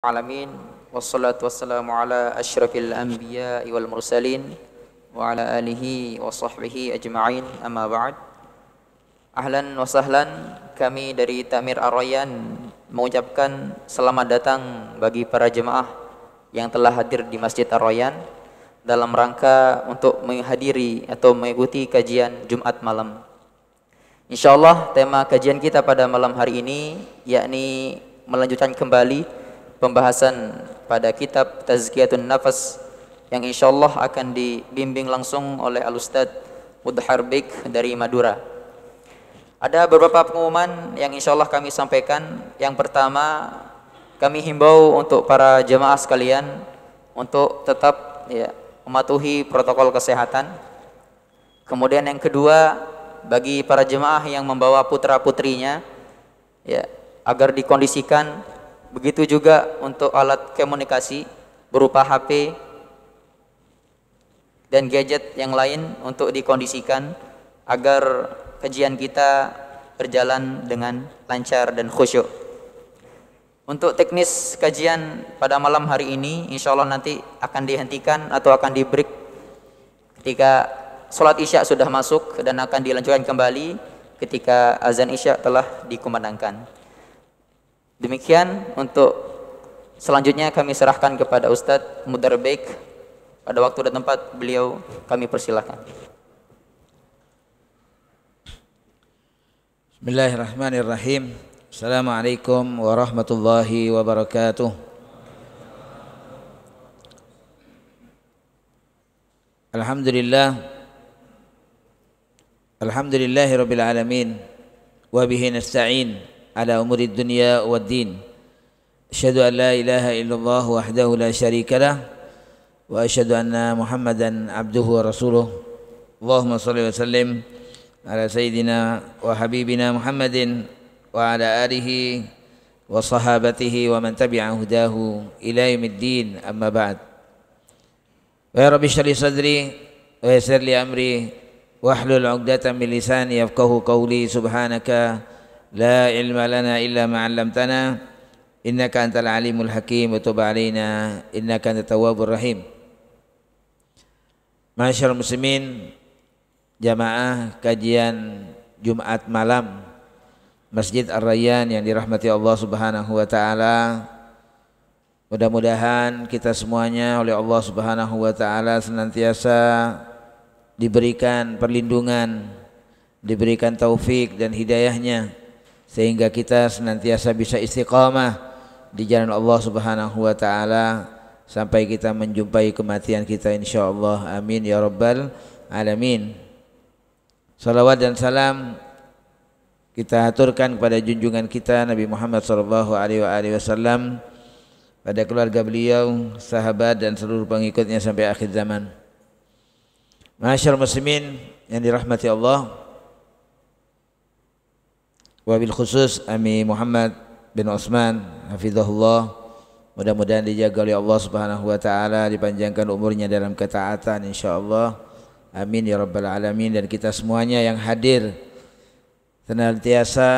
Alamin wassalatu wassalamu ala asyrafil anbiya'i wal mursalin wa ala alihi wa sahbihi ajma'in amma ba'd. Ahlan wa sahlan, kami dari Ta'mir Ar-Rayyan mengucapkan selamat datang bagi para jemaah yang telah hadir di Masjid Ar-Rayyan dalam rangka untuk menghadiri atau mengikuti kajian Jumat malam. Insyaallah tema kajian kita pada malam hari ini yakni melanjutkan kembali pembahasan pada kitab Tazkiyatun Nafas yang insyaallah akan dibimbing langsung oleh Al-Ustadz Mudhar Bik dari Madura. Ada beberapa pengumuman yang insyaallah kami sampaikan. Yang pertama, kami himbau untuk para jemaah sekalian untuk tetap mematuhi protokol kesehatan. Kemudian yang kedua, bagi para jemaah yang membawa putra-putrinya agar dikondisikan. Begitu juga untuk alat komunikasi berupa HP dan gadget yang lain untuk dikondisikan agar kajian kita berjalan dengan lancar dan khusyuk. Untuk teknis kajian pada malam hari ini insyaallah nanti akan dihentikan atau akan di break ketika sholat isya sudah masuk dan akan dilanjutkan kembali ketika azan isya telah dikumandangkan. Demikian untuk selanjutnya kami serahkan kepada Ustadz Mudhar Bik. Pada waktu dan tempat beliau kami persilahkan. Bismillahirrahmanirrahim. Assalamualaikum warahmatullahi wabarakatuh. Alhamdulillahi rabbil alamin wa bihi nasta'in ala umuri dunya waddin. Asyhadu an la ilaha illallah wahdahu la syarika lah wa asyhadu anna Muhammadan abduhu wa rasuluh. Allahumma shalli wa sallim ala sayyidina wa habibina Muhammadin wa ala alihi wa sahabatihi wa man tabi'a hudahu ila yaumiddin, amma ba'd. Wa ya rabbi shrah li sadri wa yassir li amri wahlul 'uqdatam min lisani yafqahu qawli. Subhanaka la ilma lana illa ma 'allamtana innaka antal alimul hakim wa tub 'alaina innaka antat tawwabur rahim. Masyaallah muslimin, jamaah kajian Jumat malam Masjid Ar-Rayyan yang dirahmati Allah Subhanahu wa taala. Mudah-mudahan kita semuanya oleh Allah Subhanahu wa taala senantiasa diberikan perlindungan, diberikan taufik dan hidayahnya sehingga kita senantiasa bisa istiqamah di jalan Allah Subhanahu wa taala sampai kita menjumpai kematian kita insyaallah. Amin ya rabbal alamin. Salawat dan salam kita aturkan kepada junjungan kita Nabi Muhammad sallallahu alaihi wasallam, pada keluarga beliau, sahabat dan seluruh pengikutnya sampai akhir zaman. Masyaallah muslimin yang dirahmati Allah, wabil khusus Ami Muhammad bin Utsman hafizahullah, mudah-mudahan dijaga oleh Allah Subhanahu wa taala, dipanjangkan umurnya dalam ketaatan insyaallah. Amin ya rabbal alamin. Dan kita semuanya yang hadir senantiasa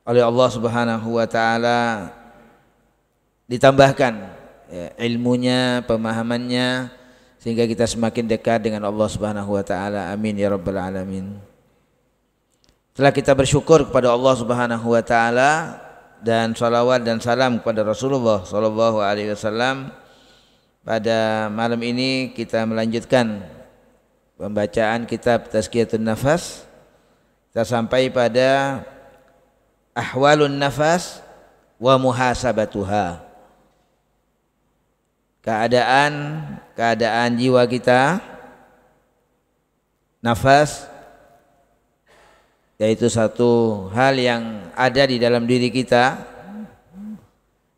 oleh Allah Subhanahu wa taala ditambahkan ilmunya, pemahamannya, sehingga kita semakin dekat dengan Allah Subhanahu wa taala. Amin ya rabbal alamin. Setelah kita bersyukur kepada Allah Subhanahu wa taala dan salawat dan salam kepada Rasulullah sallallahu alaihi wasallam, pada malam ini kita melanjutkan pembacaan kitab Tazkiyatun Nafas. Kita sampai pada ahwalun nafas wa muhasabatuha. Keadaan jiwa kita, nafas, yaitu satu hal yang ada di dalam diri kita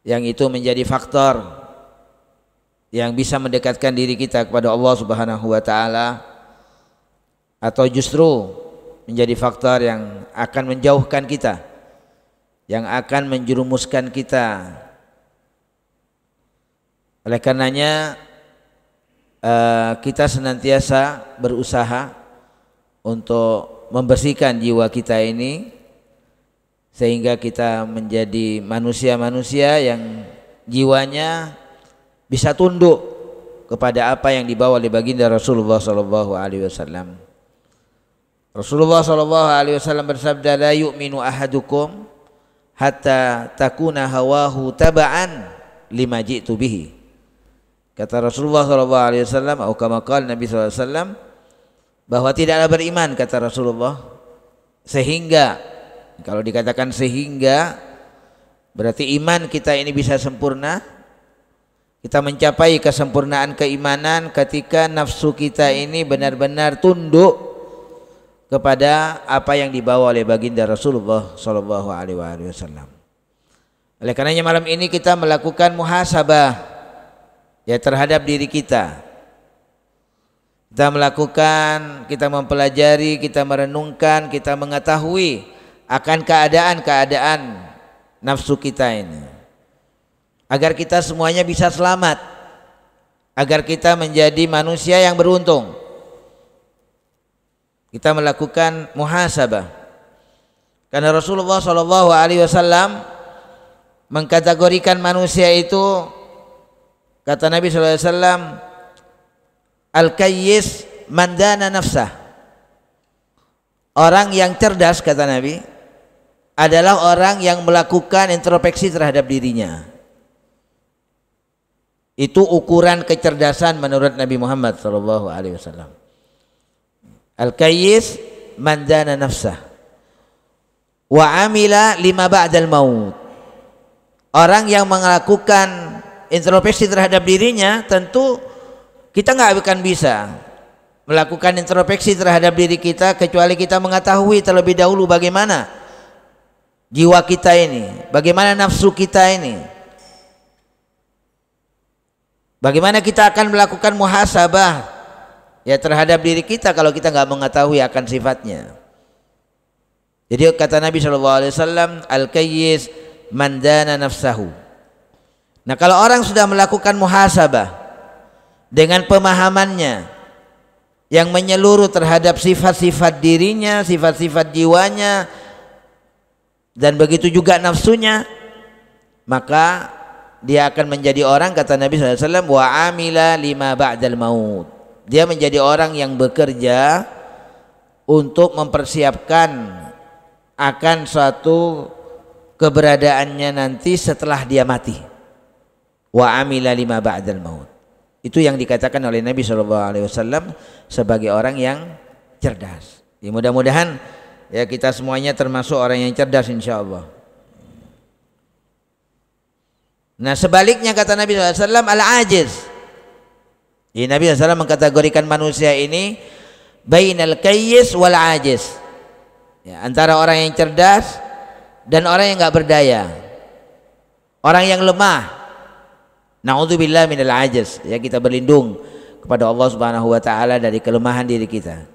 yang itu menjadi faktor yang bisa mendekatkan diri kita kepada Allah Subhanahu wa taala, atau justru menjadi faktor yang akan menjauhkan kita, yang akan menjerumuskan kita. Oleh karenanya kita senantiasa berusaha untuk membersihkan jiwa kita ini sehingga kita menjadi manusia-manusia yang jiwanya bisa tunduk kepada apa yang dibawa oleh baginda Rasulullah sallallahu alaihi wasallam. Rasulullah sallallahu alaihi wasallam bersabda, la yu'minu ahadukum hatta takuna hawahu taba'an lima ji'tu bihi. Kata Rasulullah sallallahu alaihi wasallam, atau kama qala Nabi sallallahu alaihi wasallam, bahwa tidaklah beriman, kata Rasulullah, sehingga, kalau dikatakan sehingga berarti iman kita ini bisa sempurna. Kita mencapai kesempurnaan keimanan ketika nafsu kita ini benar-benar tunduk kepada apa yang dibawa oleh baginda Rasulullah sallallahu alaihi wasallam. Oleh karenanya malam ini kita melakukan muhasabah ya terhadap diri kita. Kita melakukan, kita mempelajari, kita merenungkan, kita mengetahui akan keadaan-keadaan nafsu kita ini, agar kita semuanya bisa selamat, agar kita menjadi manusia yang beruntung. Kita melakukan muhasabah, karena Rasulullah sallallahu alaihi wasallam mengkategorikan manusia itu, kata Nabi sallallahu alaihi wasallam, al-kayyis man dana nafsah. Orang yang cerdas, kata Nabi, adalah orang yang melakukan introspeksi terhadap dirinya. Itu ukuran kecerdasan menurut Nabi Muhammad sallallahu alaihi wasallam. Al-kayyis man dana nafsah wa amila lima ba'dal maut. Orang yang melakukan introspeksi terhadap dirinya, tentu kita nggak akan bisa melakukan introspeksi terhadap diri kita kecuali kita mengetahui terlebih dahulu bagaimana jiwa kita ini, bagaimana nafsu kita ini. Bagaimana kita akan melakukan muhasabah ya terhadap diri kita kalau kita nggak mengetahui akan sifatnya. Jadi kata Nabi SAW, al-kayyis man dana nafsahu. Nah, kalau orang sudah melakukan muhasabah dengan pemahamannya yang menyeluruh terhadap sifat-sifat dirinya, sifat-sifat jiwanya, dan begitu juga nafsunya, maka dia akan menjadi orang, kata Nabi SAW, wa amila lima ba'dal maut. Dia menjadi orang yang bekerja untuk mempersiapkan akan suatu keberadaannya nanti setelah dia mati. Wa amila lima ba'dal maut. Itu yang dikatakan oleh Nabi SAW sebagai orang yang cerdas. Ya, mudah-mudahan ya kita semuanya termasuk orang yang cerdas insyaallah. Nah, sebaliknya kata Nabi SAW, al-ajiz. Jadi Nabi SAW mengkategorikan manusia ini bainal kayyis wal ajiz. Ya, antara orang yang cerdas dan orang yang enggak berdaya. Orang yang lemah. Na'udzubillah minal ajiz. Ya, kita berlindung kepada Allah Subhanahu wa taala dari kelemahan diri kita.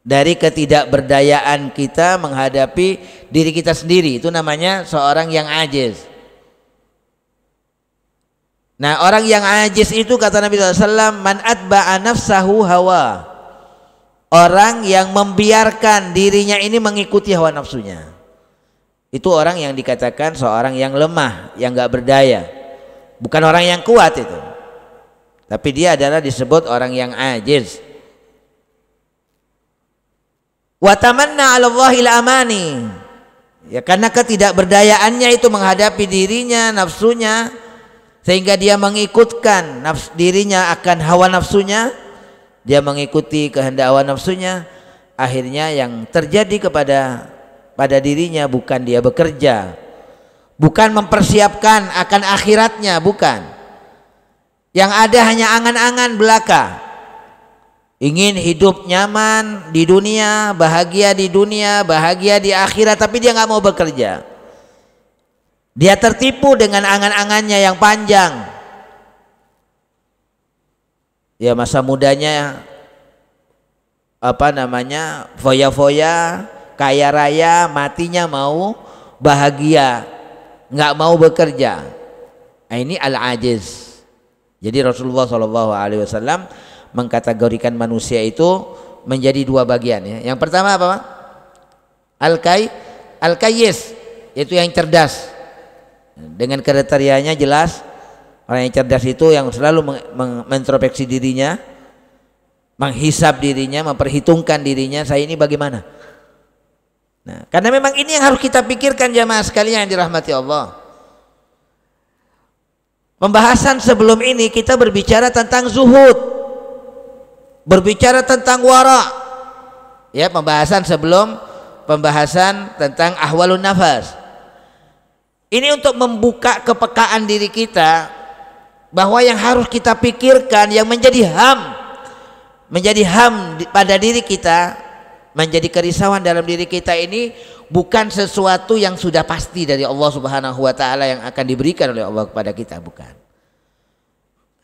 Dari ketidakberdayaan kita menghadapi diri kita sendiri. Itu namanya seorang yang ajiz. Nah, orang yang ajiz itu, kata Nabi SAW, man atba'a nafsahu hawa. Orang yang membiarkan dirinya ini mengikuti hawa nafsunya. Itu orang yang dikatakan seorang yang lemah, yang enggak berdaya. Bukan orang yang kuat itu. Tapi dia adalah disebut orang yang ajiz. Wa tamanna 'ala Allahil amani. Ya, karena ketidakberdayaannya itu menghadapi dirinya, nafsunya, sehingga dia mengikutkan dirinya akan hawa nafsunya, dia mengikuti kehendak hawa nafsunya, akhirnya yang terjadi pada dirinya bukan dia bekerja, bukan mempersiapkan akan akhiratnya, bukan. Yang ada hanya angan-angan belaka, ingin hidup nyaman di dunia, bahagia di akhirat, tapi dia nggak mau bekerja. Dia tertipu dengan angan-angannya yang panjang. Ya, masa mudanya foya-foya, kaya raya, matinya mau bahagia, nggak mau bekerja. Nah, ini al-ajiz. Jadi Rasulullah SAW mengkategorikan manusia itu menjadi dua bagian. Ya. Yang pertama apa, Pak? Al-kayyis, yaitu yang cerdas. Dengan kriterianya jelas, Orang yang cerdas itu yang selalu mengintrospeksi dirinya, menghisab dirinya, memperhitungkan dirinya, saya ini bagaimana. Nah, karena memang ini yang harus kita pikirkan jamaah sekalian yang dirahmati Allah. Pembahasan sebelum ini kita berbicara tentang zuhud, berbicara tentang wara. Ya, pembahasan sebelum pembahasan tentang ahwalun nafas. Ini untuk membuka kepekaan diri kita bahwa yang harus kita pikirkan, yang menjadi ham pada diri kita, menjadi kerisauan dalam diri kita ini bukan sesuatu yang sudah pasti dari Allah Subhanahu wa taala yang akan diberikan oleh Allah kepada kita, bukan.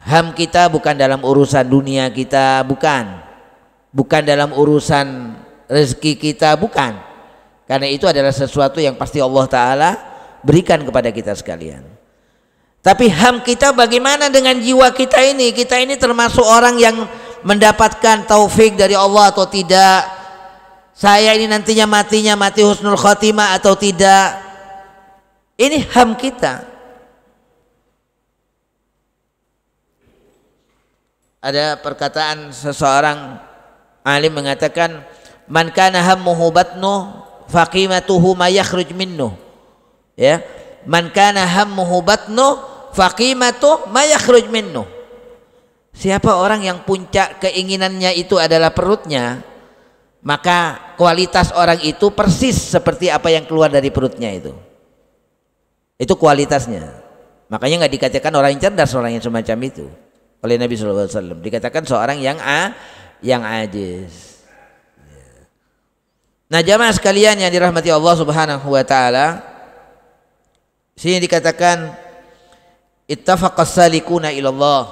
Ham kita bukan dalam urusan dunia kita, bukan dalam urusan rezeki kita, bukan. Karena itu adalah sesuatu yang pasti Allah taala berikan kepada kita sekalian. Tapi ham kita bagaimana dengan jiwa kita ini? Kita ini termasuk orang yang mendapatkan taufik dari Allah atau tidak? Saya ini nantinya mati husnul khotimah atau tidak? Ini ham kita. Ada perkataan seseorang alim mengatakan, man kana hammuhu batnu faqimatuhu ma yakhruj minnu. Ya, man kana hammuhu batnu faqimatuhu ma yakhruj minnu. Siapa orang yang puncak keinginannya itu adalah perutnya, maka kualitas orang itu persis seperti apa yang keluar dari perutnya itu. Itu kualitasnya. Makanya nggak dikatakan orang yang cerdas, orang yang semacam itu oleh Nabi SAW. Dikatakan seorang yang ajiz. Nah jamaah sekalian yang dirahmati Allah Subhanahu wa taala, sini dikatakan ittafaqas salikuna ilallah,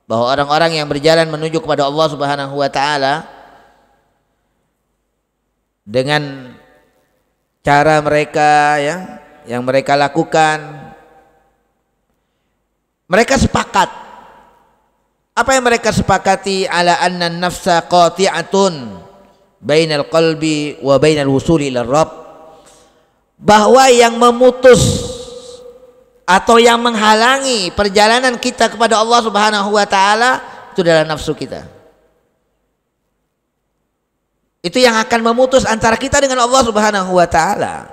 bahwa orang-orang yang berjalan menuju kepada Allah Subhanahu wa taala dengan cara mereka yang mereka lakukan, mereka sepakat. Apa yang mereka sepakati? Ala anna nafsa qati'atun bainal qalbi wa bainal wusuli ila Rabb, bahwa yang memutus atau yang menghalangi perjalanan kita kepada Allah Subhanahu wa taala itu adalah nafsu kita. Itu yang akan memutus antara kita dengan Allah Subhanahu wa taala.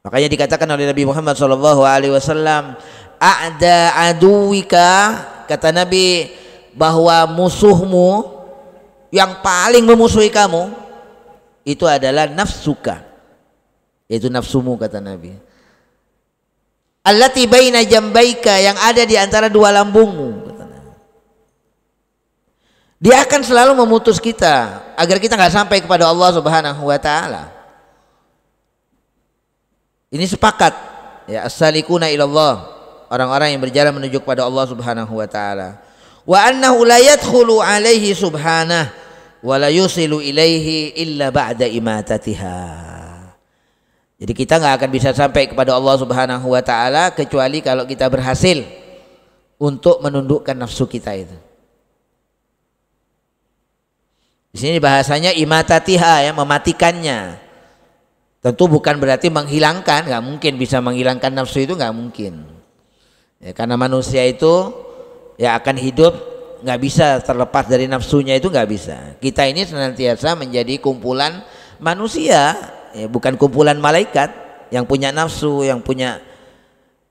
Makanya dikatakan oleh Nabi Muhammad sallallahu alaihi wasallam, a'da aduwika, kata Nabi, bahwa musuhmu yang paling memusuhi kamu itu adalah nafsuka, yaitu nafsumu, kata Nabi. Allati baina jambaika, yang ada di antara dua lambungmu. Dia akan selalu memutus kita agar kita nggak sampai kepada Allah Subhanahu wa taala. Ini sepakat ya, as-salikuna ilallah, orang-orang yang berjalan menuju kepada Allah Subhanahu wa taala. Wa annahu la yadkhulu alaihi subhanahu wa la yusilu ilaihi illa ba'da imatatiha. Jadi kita nggak akan bisa sampai kepada Allah Subhanahu wa taala kecuali kalau kita berhasil untuk menundukkan nafsu kita itu. Di sini bahasanya imatatiha, ya, mematikannya. Tentu bukan berarti menghilangkan, nggak mungkin bisa menghilangkan nafsu itu, nggak mungkin. Ya, karena manusia itu ya akan hidup nggak bisa terlepas dari nafsunya, itu nggak bisa. Kita ini senantiasa menjadi kumpulan manusia, ya, bukan kumpulan malaikat yang punya nafsu, yang punya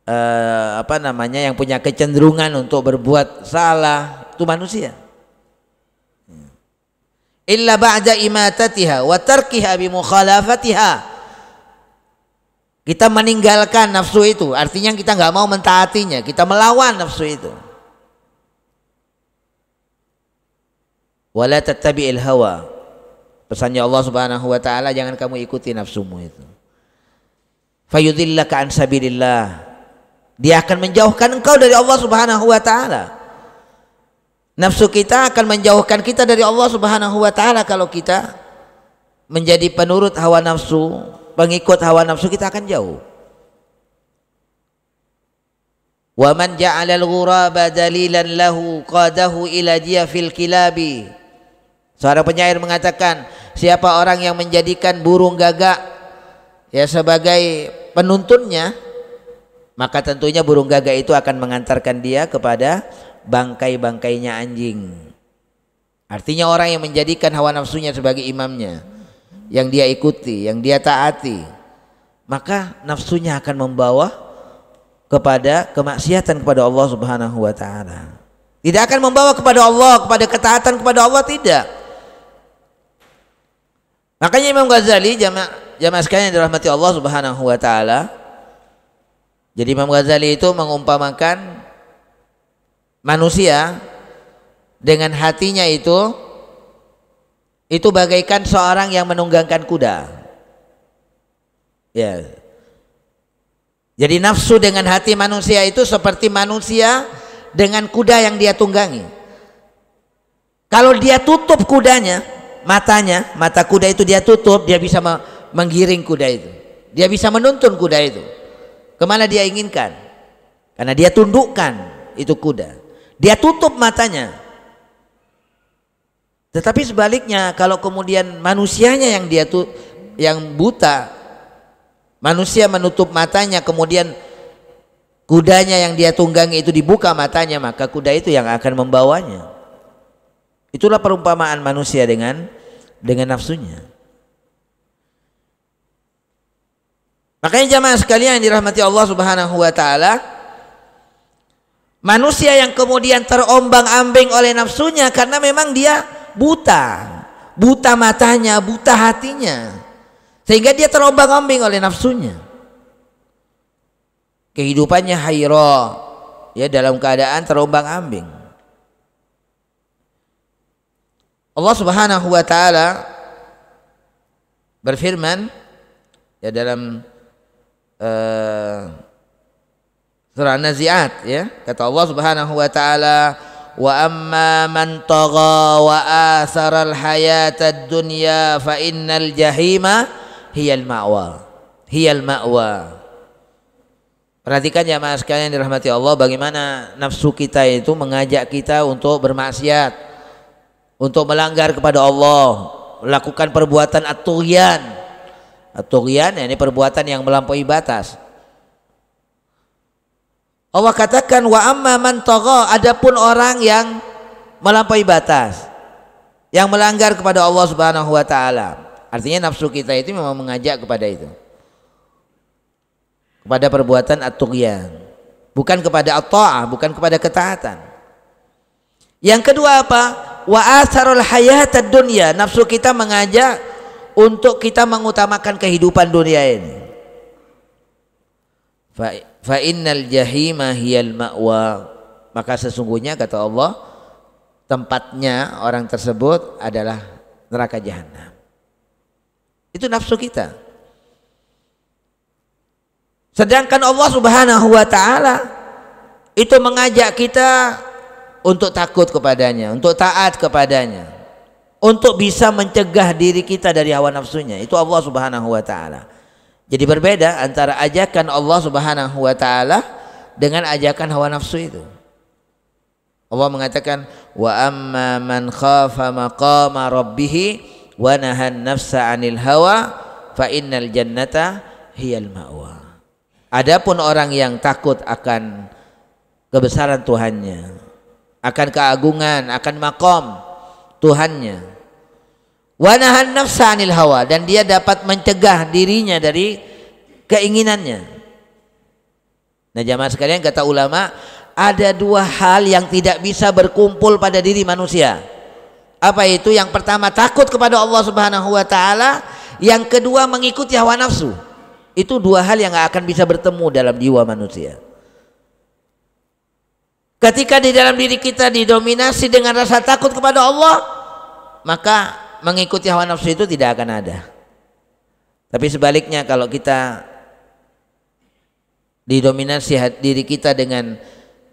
yang punya kecenderungan untuk berbuat salah. Itu manusia. Illa ba'da imatatiha wa tarkiha bi mukhalafatiha. Kita meninggalkan nafsu itu, artinya kita nggak mau mentaatinya, kita melawan nafsu itu. Wala tattabi'il hawa, pesannya Allah Subhanahu wa taala, jangan kamu ikuti nafsumu itu. Fayudillaka an sabilillah, dia akan menjauhkan engkau dari Allah Subhanahu wa taala. Nafsu kita akan menjauhkan kita dari Allah Subhanahu wa taala kalau kita menjadi penurut hawa nafsu, pengikut hawa nafsu, kita akan jauh. Wa man ja'ala al-ghuraba dalilan lahu qadahu ila jiyafil kilabi. Seorang penyair mengatakan, siapa orang yang menjadikan burung gagak ya sebagai penuntunnya, maka tentunya burung gagak itu akan mengantarkan dia kepada bangkai-bangkainya anjing. Artinya orang yang menjadikan hawa nafsunya sebagai imamnya, yang dia ikuti, yang dia taati, maka nafsunya akan membawa kepada kemaksiatan kepada Allah Subhanahu wa taala. Tidak akan membawa kepada Allah, kepada ketaatan kepada Allah, tidak. Makanya Imam Ghazali, jamaah sekalian yang dirahmati Allah Subhanahu wa taala, jadi Imam Ghazali itu mengumpamakan manusia dengan hatinya itu bagaikan seorang yang menunggangkan kuda. Ya. Jadi nafsu dengan hati manusia itu seperti manusia dengan kuda yang dia tunggangi. Kalau dia tutup kudanya, mata kuda itu dia tutup, dia bisa menggiring kuda itu. Dia bisa menuntun kuda itu kemana dia inginkan. Karena dia tundukkan itu kuda. Dia tutup matanya. Tetapi sebaliknya, kalau kemudian manusianya yang buta, manusia menutup matanya, kemudian kudanya yang dia tunggangi itu dibuka matanya, maka kuda itu yang akan membawanya. Itulah perumpamaan manusia dengan nafsunya. Makanya jamaah sekalian yang dirahmati Allah Subhanahu wa taala, manusia yang kemudian terombang-ambing oleh nafsunya karena memang dia buta matanya, buta hatinya, sehingga dia terombang-ambing oleh nafsunya. Kehidupannya hayra, ya, dalam keadaan terombang-ambing. Allah Subhanahu wa taala berfirman ya dalam surah Nazi'at, ya, kata Allah Subhanahu wa taala, wa amma man tagha wa atharal hayatad dunya fa innal jahima hiyal ma'wa. Perhatikan jamaah sekalian yang dirahmati Allah, bagaimana nafsu kita itu mengajak kita untuk bermaksiat, untuk melanggar kepada Allah, melakukan perbuatan at-tughyan. At-tughyan ini perbuatan yang melampaui batas. Allah katakan wa amma man tagha, adapun orang yang melampaui batas, yang melanggar kepada Allah Subhanahu wa taala. Artinya nafsu kita itu memang mengajak kepada itu, kepada perbuatan at-tughyan, bukan kepada at-ta'ah, bukan kepada ketaatan. Yang kedua apa? Wa atharul hayatad dunya, nafsu kita mengajak untuk kita mengutamakan kehidupan dunia ini. Fa innal jahima hiyal ma'wa, maka sesungguhnya kata Allah tempatnya orang tersebut adalah neraka jahanam. Itu nafsu kita. Sedangkan Allah Subhanahu wa taala itu mengajak kita untuk takut kepadanya, untuk taat kepadanya, untuk bisa mencegah diri kita dari hawa nafsunya. Itu Allah Subhanahu wa taala. Jadi berbeda antara ajakan Allah Subhanahu wa taala dengan ajakan hawa nafsu itu. Allah mengatakan wa amma man khafa maqama rabbih wa nahan nafsa 'anil hawa fa innal jannata hiyal ma'wa. Adapun orang yang takut akan kebesaran Tuhannya, akan keagungan, akan maqam Tuhannya, wa nahan nafsa 'anil hawa, dan dia dapat mencegah dirinya dari keinginannya. Nah jamaah sekalian, kata ulama, ada dua hal yang tidak bisa berkumpul pada diri manusia. Apa itu? Yang pertama takut kepada Allah Subhanahu wa taala, yang kedua mengikuti hawa nafsu. Itu dua hal yang gak akan bisa bertemu dalam jiwa manusia. Ketika di dalam diri kita didominasi dengan rasa takut kepada Allah, maka mengikuti hawa nafsu itu tidak akan ada. Tapi sebaliknya, kalau kita didominasi diri kita dengan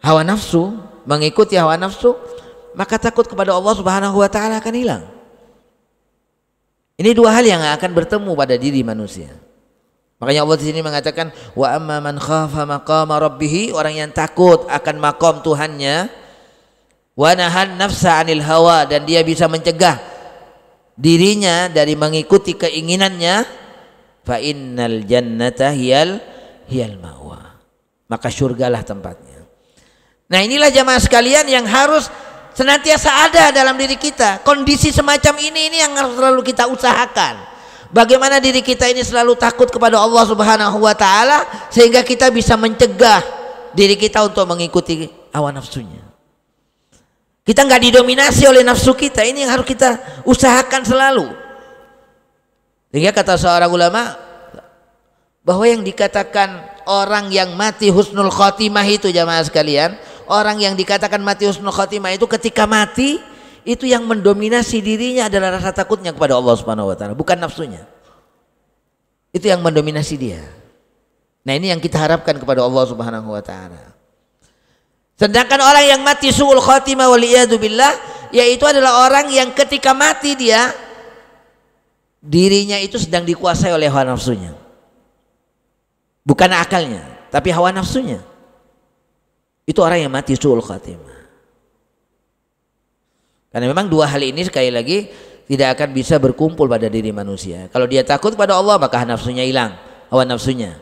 hawa nafsu, mengikuti hawa nafsu, maka takut kepada Allah Subhanahu wa taala akan hilang. Ini dua hal yang akan bertemu pada diri manusia. Makanya Allah di sini mengatakan wa amma man khafa maqama rabbih, orang yang takut akan maqam Tuhannya, wa nahan nafsa 'anil hawa, dan dia bisa mencegah dirinya dari mengikuti keinginannya, fa innal jannata hiyal ma'wa, maka surgalah tempatnya. Nah, inilah jamaah sekalian yang harus senantiasa ada dalam diri kita. Kondisi semacam ini yang harus selalu kita usahakan. Bagaimana diri kita ini selalu takut kepada Allah Subhanahu wa taala sehingga kita bisa mencegah diri kita untuk mengikuti hawa nafsunya. Kita nggak didominasi oleh nafsu kita. Ini yang harus kita usahakan selalu. Sehingga kata seorang ulama bahwa yang dikatakan orang yang mati husnul khotimah itu jamaah sekalian, orang yang dikatakan mati husnul khotimah itu ketika mati itu yang mendominasi dirinya adalah rasa takutnya kepada Allah Subhanahu wa taala, bukan nafsunya. Itu yang mendominasi dia. Nah, ini yang kita harapkan kepada Allah Subhanahu wa taala. Sedangkan orang yang mati su'ul khotimah waliyadu billah, yaitu adalah orang yang ketika mati dia dirinya itu sedang dikuasai oleh hawa nafsunya. Bukan akalnya, tapi hawa nafsunya. Itu orang yang mati su'ul khatimah. Karena memang dua hal ini sekali lagi tidak akan bisa berkumpul pada diri manusia. Kalau dia takut pada Allah maka nafsunya hilang, hawa nafsunya.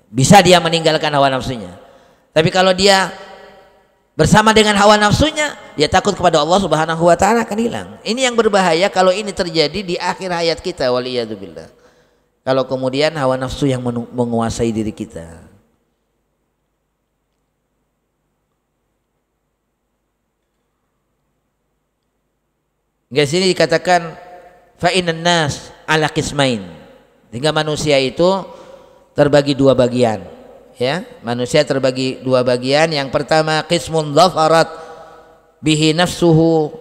Bisa dia meninggalkan hawa nafsunya. Tapi kalau dia bersama dengan hawa nafsunya, dia takut kepada Allah Subhanahu wa taala akan hilang. Ini yang berbahaya kalau ini terjadi di akhir hayat kita, waliyadzubillah. Kalau kemudian hawa nafsu yang menguasai diri kita. Di sini dikatakan fa innan nas ala qismain. Sehingga manusia itu terbagi dua bagian, ya. Manusia terbagi dua bagian. Yang pertama qismun dhafarat bihi nafsuhu.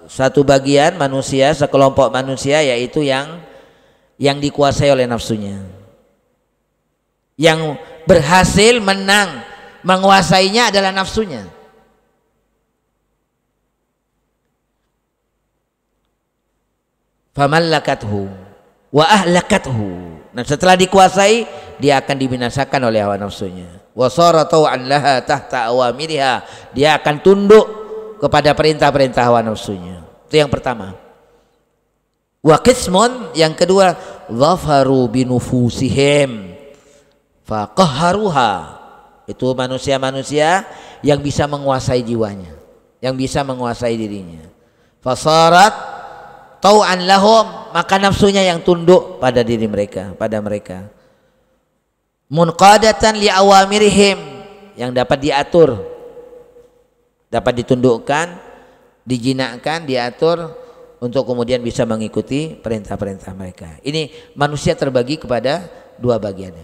Satu bagian manusia, sekelompok manusia yaitu yang dikuasai oleh nafsunya. Yang berhasil menang menguasainya adalah nafsunya. Famallakathu wa ahlakathu. Nah, setelah dikuasai dia akan dibinasakan oleh hawa nafsunya. Wa sara taw'an laha tahta awamiriha. Dia akan tunduk kepada perintah-perintah hawa nafsunya. Itu yang pertama. Wa qismun, yang kedua, dhafaru binufusihim faqahharuha. Itu manusia-manusia yang bisa menguasai jiwanya, yang bisa menguasai dirinya. Fasarat tau'an lahum, maka nafsunya yang tunduk pada diri mereka, pada mereka. Munqadatan li awamirihim, yang dapat diatur, dapat ditundukkan, dijinakkan, diatur untuk kemudian bisa mengikuti perintah-perintah mereka. Ini manusia terbagi kepada dua bagian.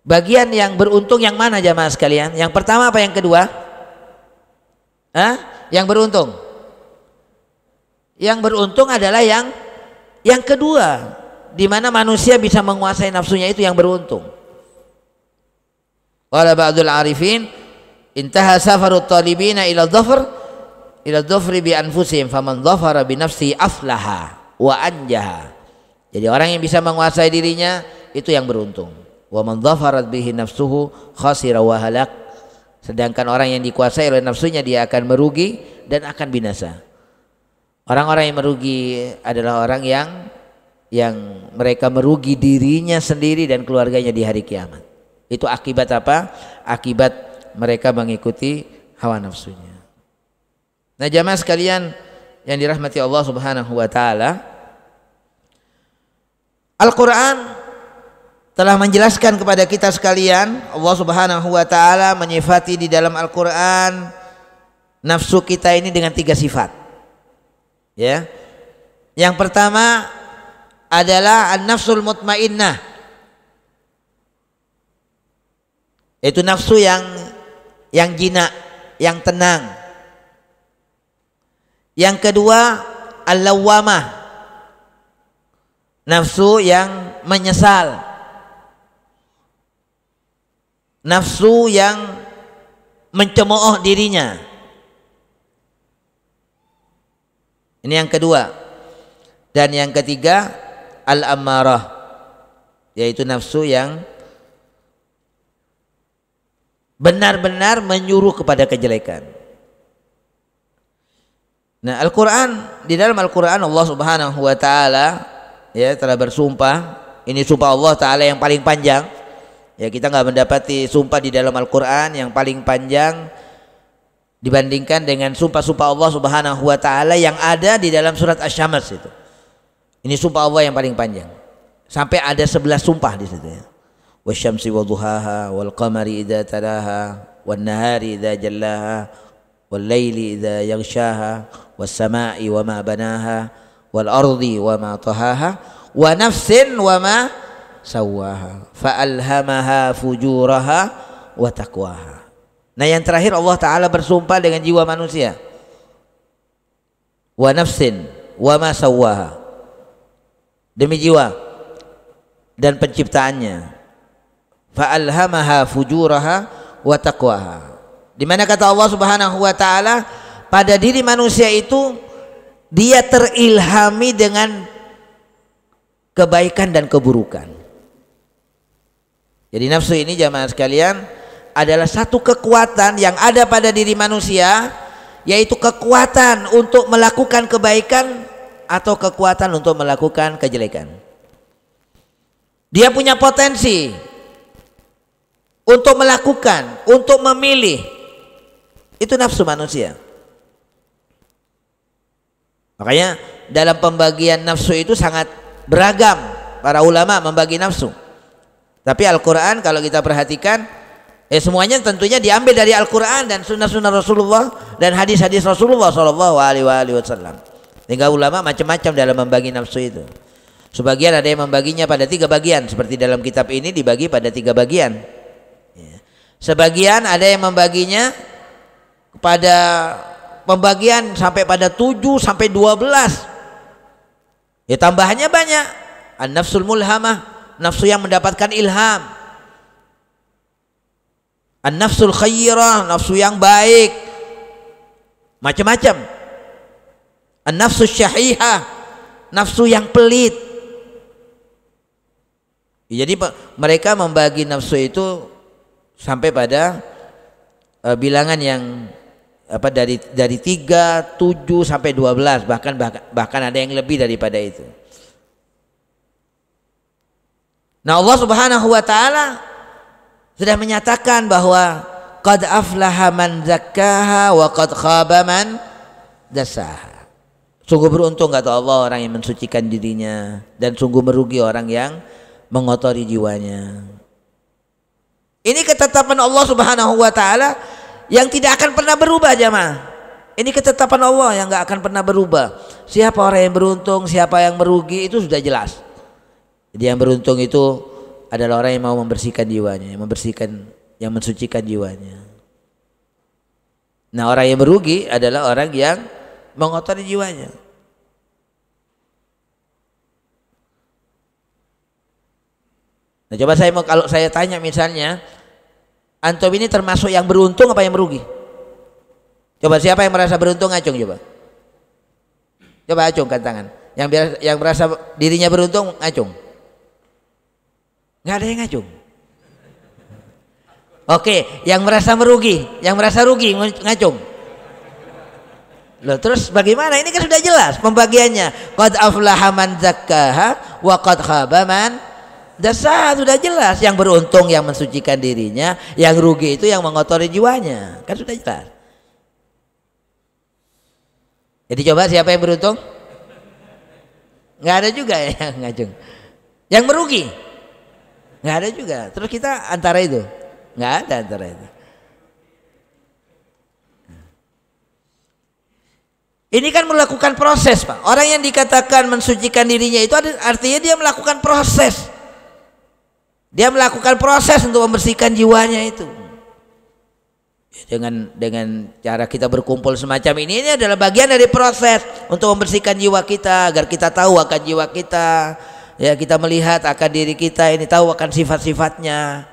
Bagian yang beruntung yang mana jamaah sekalian? Yang pertama apa yang kedua? Yang beruntung. Yang beruntung adalah yang kedua, di mana manusia bisa menguasai nafsunya, itu yang beruntung. Qala ba'dul arifin intaha safarut talibina ila dhafri bi anfusihim faman dhafara bi nafsi aflaha wa anjaha. Jadi orang yang bisa menguasai dirinya itu yang beruntung. Wa man dhafarat bihi nafsuhu khasira wa halak. Sedangkan orang yang dikuasai oleh nafsunya dia akan merugi dan akan binasa. Orang-orang yang merugi adalah orang yang mereka merugi dirinya sendiri dan keluarganya di hari kiamat. Itu akibat apa? Akibat mereka mengikuti hawa nafsunya. Nah, jamaah sekalian yang dirahmati Allah Subhanahu wa taala, Al-Qur'an telah menjelaskan kepada kita sekalian. Allah Subhanahu wa taala menyifati di dalam Al-Qur'an nafsu kita ini dengan 3 sifat. Ya. Yang pertama adalah an-nafsul mutmainnah. Itu nafsu yang jinak, yang tenang. Yang kedua al-lawwamah. Nafsu yang menyesal. Nafsu yang mencemooh dirinya. Ini yang kedua. Dan yang ketiga al-ammarah, yaitu nafsu yang benar-benar menyuruh kepada kejelekan. Nah, Al-Qur'an, di dalam Al-Qur'an Allah Subhanahu wa taala ya telah bersumpah. Ini sumpah Allah taala yang paling panjang, Ya, kita nggak mendapati sumpah di dalam Al-Quran yang paling panjang dibandingkan dengan sumpah-sumpah Allah Subhanahu wa taala yang ada di dalam surat Asy-Syams itu. Ini sumpah Allah yang paling panjang. Sampai ada 11 sumpah di situ ya. Wasyamsi wadduhaha wal qamari idza talaha wan nahari idza jallaha wal laili idza yaghshaha was samai wa ma banaha wal ardi wa ma tahaha wa nafsin wa ma sawaha fa alhamaha fujuraha wa taqwaha. Nah, yang terakhir Allah taala bersumpah dengan jiwa manusia. Wa nafsin wa ma sawaha. Demi jiwa dan penciptaannya. Fa alhamaha fujuraha wa taqwaha. Di mana kata Allah Subhanahu wa taala, pada diri manusia itu dia terilhami dengan kebaikan dan keburukan. Jadi nafsu ini jamaah sekalian adalah satu kekuatan yang ada pada diri manusia, yaitu kekuatan untuk melakukan kebaikan atau kekuatan untuk melakukan kejelekan. Dia punya potensi untuk melakukan, untuk memilih. Itu nafsu manusia. Makanya dalam pembagian nafsu itu sangat beragam para ulama membagi nafsu. Tapi Al-Quran kalau kita perhatikan, semuanya tentunya diambil dari Al-Quran dan sunnah-sunnah Rasulullah dan hadis-hadis Rasulullah SAW. Tinggal ulama macam-macam dalam membagi nafsu itu. Sebagian ada yang membaginya pada 3 bagian, seperti dalam kitab ini dibagi pada 3 bagian. Sebagian ada yang membaginya pada pembagian sampai pada 7 sampai 12. Ya, tambahannya banyak. An-nafsul mulhamah, nafsu yang mendapatkan ilham. An-nafsul khairah, nafsu yang baik. Macam-macam. An-nafsul syahihah, nafsu yang pelit. Jadi mereka membagi nafsu itu sampai pada bilangan yang dari 3, 7 sampai 12, bahkan ada yang lebih daripada itu. Nah, Allah Subhanahu wa taala sudah menyatakan bahwa qad aflaha man zakkaha wa qad khaba man dassaha. Sungguh beruntung kata Allah orang yang mensucikan dirinya, dan sungguh merugi orang yang mengotori jiwanya. Ini ketetapan Allah Subhanahu wa taala yang tidak akan pernah berubah jamaah. Ini ketetapan Allah yang enggak akan pernah berubah. Siapa orang yang beruntung, siapa yang merugi, itu sudah jelas. Jadi yang beruntung itu adalah orang yang mau membersihkan jiwanya, yang mensucikan jiwanya. Nah, orang yang merugi adalah orang yang mengotori jiwanya. Nah, coba kalau saya tanya misalnya, antum ini termasuk yang beruntung apa yang merugi? Coba siapa yang merasa beruntung, acung coba. Coba acungkan tangan. Yang merasa dirinya beruntung, acung. Nggak ada yang ngacung. Oke, yang merasa merugi, yang merasa rugi ngacung. Loh, terus bagaimana? Ini kan sudah jelas pembagiannya. Qad aflaha man zakkaha wa qad khaba man dassaha, sudah jelas. Yang beruntung yang mensucikan dirinya, yang rugi itu yang mengotori jiwanya. Kan sudah jelas. Jadi coba siapa yang beruntung? Nggak ada juga yang ngacung. Yang merugi? Nggak ada juga. Terus kita antara itu, nggak ada antara itu. Ini kan melakukan proses, Pak. Orang yang dikatakan mensucikan dirinya itu artinya dia melakukan proses. Dia melakukan proses untuk membersihkan jiwanya itu. Dengan cara kita berkumpul semacam ini adalah bagian dari proses untuk membersihkan jiwa kita agar kita tahu akan jiwa kita. Ya, kita melihat akan diri kita ini, tahu akan sifat-sifatnya.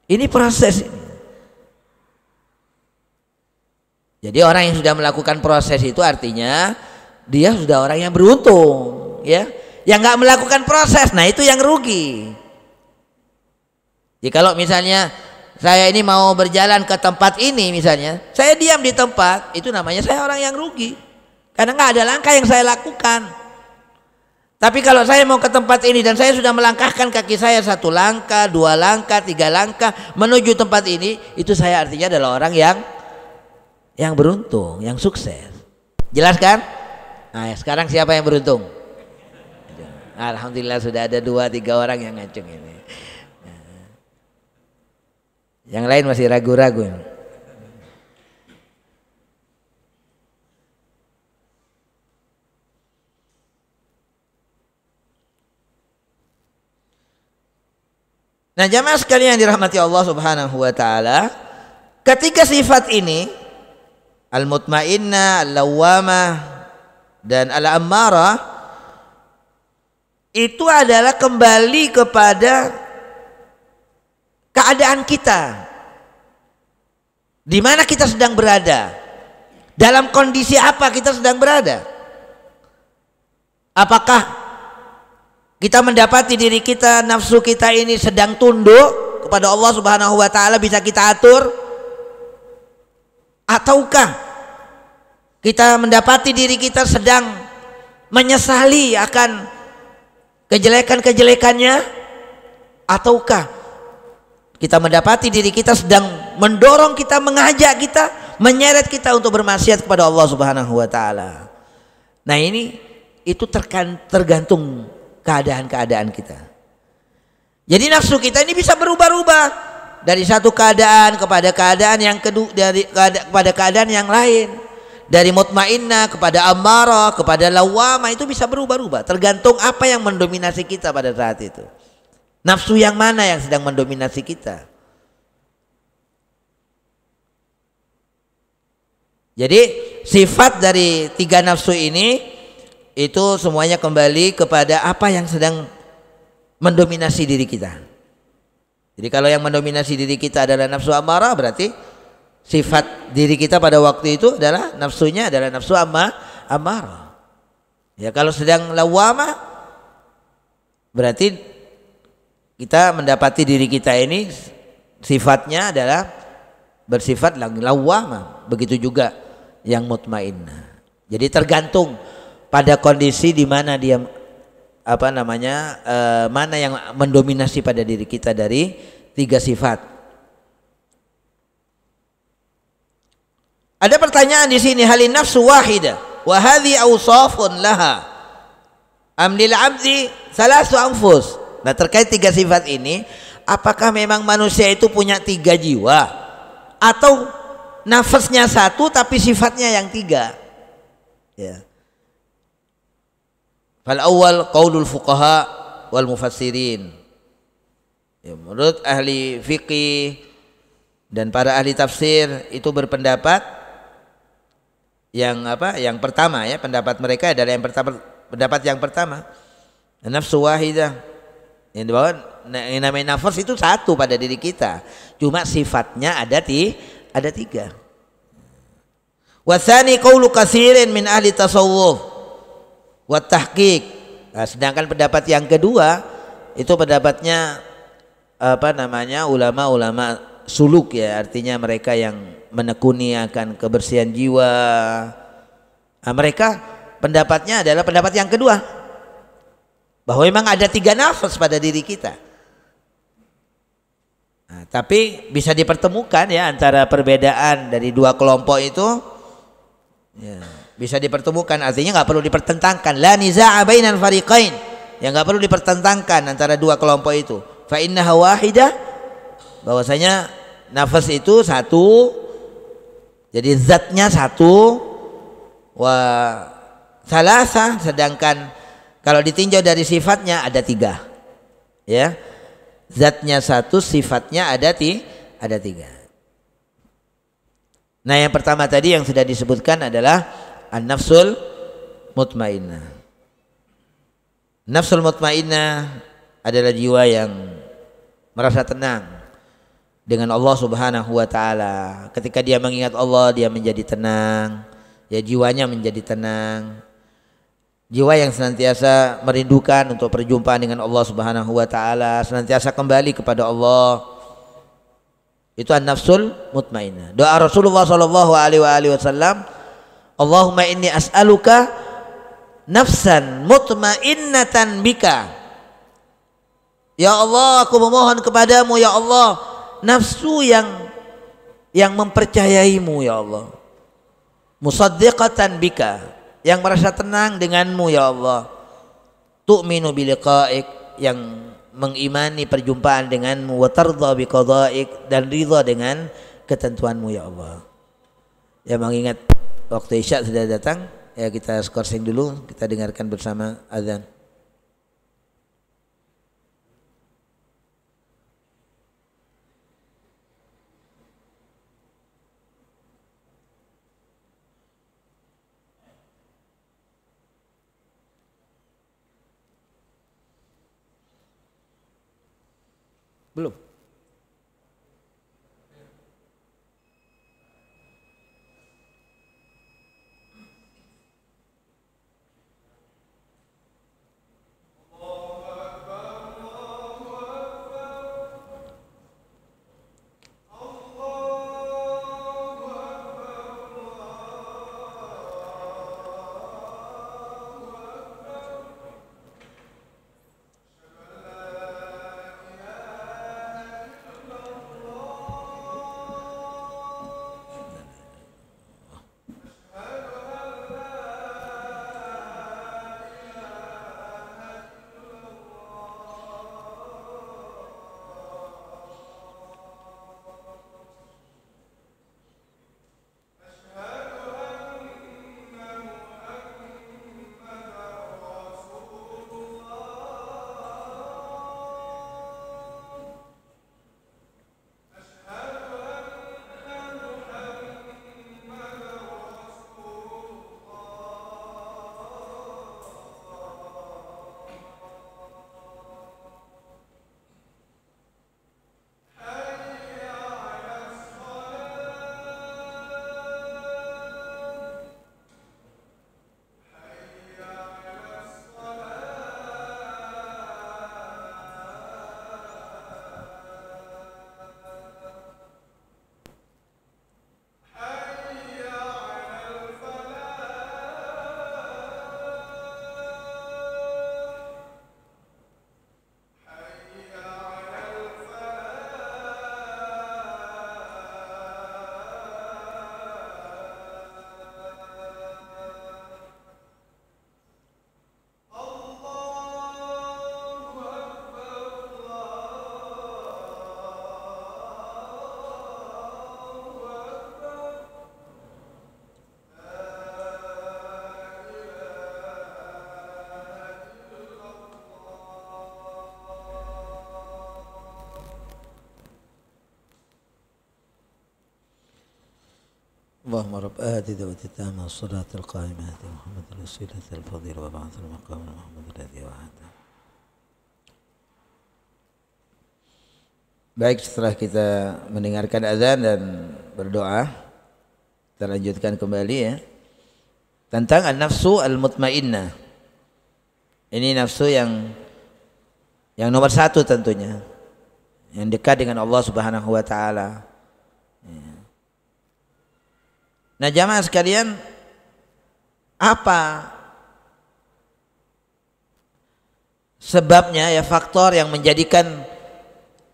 Ini proses ini. Jadi orang yang sudah melakukan proses itu artinya dia sudah orang yang beruntung, ya. Yang nggak melakukan proses, nah itu yang rugi. Jadi kalau misalnya saya ini mau berjalan ke tempat ini misalnya, saya diam di tempat, itu namanya saya orang yang rugi. Karena nggak ada langkah yang saya lakukan. Tapi kalau saya mau ke tempat ini dan saya sudah melangkahkan kaki saya 1 langkah, 2 langkah, 3 langkah menuju tempat ini, itu saya artinya adalah orang yang beruntung, yang sukses. Jelas kan? Nah, sekarang siapa yang beruntung? Alhamdulillah sudah ada 2-3 orang yang ngacung ini. Yang lain masih ragu-ragu. Nah, jamaah sekalian yang dirahmati Allah Subhanahu wa taala, ketika sifat ini al-mutmainnah, al-lawwamah dan al-ammarah itu adalah kembali kepada keadaan kita, di mana kita sedang berada, dalam kondisi apa kita sedang berada. Apakah kita mendapati diri kita, nafsu kita ini sedang tunduk kepada Allah Subhanahu wa taala, bisa kita atur, ataukah kita mendapati diri kita sedang menyesali akan kejelekan-kejelekannya, ataukah kita mendapati diri kita sedang mendorong kita, mengajak kita, menyeret kita untuk bermaksiat kepada Allah Subhanahu wa taala. Nah, ini itu tergantung keadaan-keadaan kita. Jadi nafsu kita ini bisa berubah-ubah dari satu keadaan kepada keadaan yang kedua, kepada keadaan yang lain. Dari mutmainnah kepada ammarah kepada lawwamah, itu bisa berubah-ubah tergantung apa yang mendominasi kita pada saat itu. Nafsu yang mana yang sedang mendominasi kita. Jadi sifat dari 3 nafsu ini itu semuanya kembali kepada apa yang sedang mendominasi diri kita. Jadi kalau yang mendominasi diri kita adalah nafsu ammarah, berarti sifat diri kita pada waktu itu adalah nafsunya adalah nafsu ammarah. Ya, kalau sedang lawwamah berarti kita mendapati diri kita ini sifatnya adalah bersifat lawwamah. Begitu juga yang mutmainnah. Jadi tergantung pada kondisi di mana dia mana yang mendominasi pada diri kita dari 3 sifat. Ada pertanyaan di sini, halin nafsu wahida wa hadhi awsafun laha am lil 'abdi salasu anfus. Nah, terkait 3 sifat ini, apakah memang manusia itu punya 3 jiwa atau nafasnya 1 tapi sifatnya yang 3? Ya. Fal awal qaulul fuqaha wal mufassirin. Ya, menurut ahli fikih dan para ahli tafsir itu berpendapat yang pertama, ya, pendapat mereka adalah pendapat yang pertama. Nafsu wahidah. Yang dibawa namanya nafas itu 1 pada diri kita. Cuma sifatnya ada 3. Wa tsani qaulu katsirin min ahli tasawuf wa tahqiq. Nah, sedangkan pendapat yang kedua itu pendapatnya ulama-ulama suluk, ya, artinya mereka yang menekuni akan kebersihan jiwa. Nah, mereka pendapatnya adalah pendapat yang kedua, bahwa memang ada 3 nafas pada diri kita. Nah, tapi bisa dipertemukan, ya, antara perbedaan dari 2 kelompok itu, ya, bisa dipertemukan, artinya nggak perlu dipertentangkan. La niza'a bainal fariqain, yang nggak perlu dipertentangkan antara 2 kelompok itu. Fa innaha wahidah, bahwasanya nafas itu 1, jadi zatnya 1, wa salasa, sedangkan kalau ditinjau dari sifatnya ada 3, ya, zatnya 1, sifatnya ada 3. Nah, yang pertama tadi yang sudah disebutkan adalah an-nafsul mutmainnah. Nafsul mutmainnah adalah jiwa yang merasa tenang dengan Allah Subhanahu wa taala. Ketika dia mengingat Allah, dia menjadi tenang, ya, jiwanya menjadi tenang. Jiwa yang senantiasa merindukan untuk perjumpaan dengan Allah Subhanahu wa taala, senantiasa kembali kepada Allah. Itu an-nafsul mutmainnah. Doa Rasulullah sallallahu alaihi wasallam, Allahumma inni as'aluka nafsan mutmainnatan bika. Ya Allah, aku memohon kepadamu ya Allah, nafsu yang mempercayaimu ya Allah. Musaddiqatan bika, yang merasa tenang denganmu ya Allah. Tu'minu biliqa'ik, yang mengimani perjumpaan denganmu. Wa tardha biqada'ik, dan ridha dengan ketentuanmu ya Allah. Ya, mengingat waktu Isya sudah datang, ya kita skorsing dulu, kita dengarkan bersama azan. Belum. اللهم رب آت دعوة التامة والصلاة القائمة آت محمد الوسيلة الفضيلة وبعث المقام محمد الذي وعده. Baik, setelah kita mendengarkan azan dan berdoa, kita lanjutkan kembali ya tentang an-nafsu al-mutmainnah. Ini nafsu yang nomor satu tentunya, yang dekat dengan Allah Subhanahu wa taala. Nah, jamaah sekalian, apa sebabnya ya, faktor yang menjadikan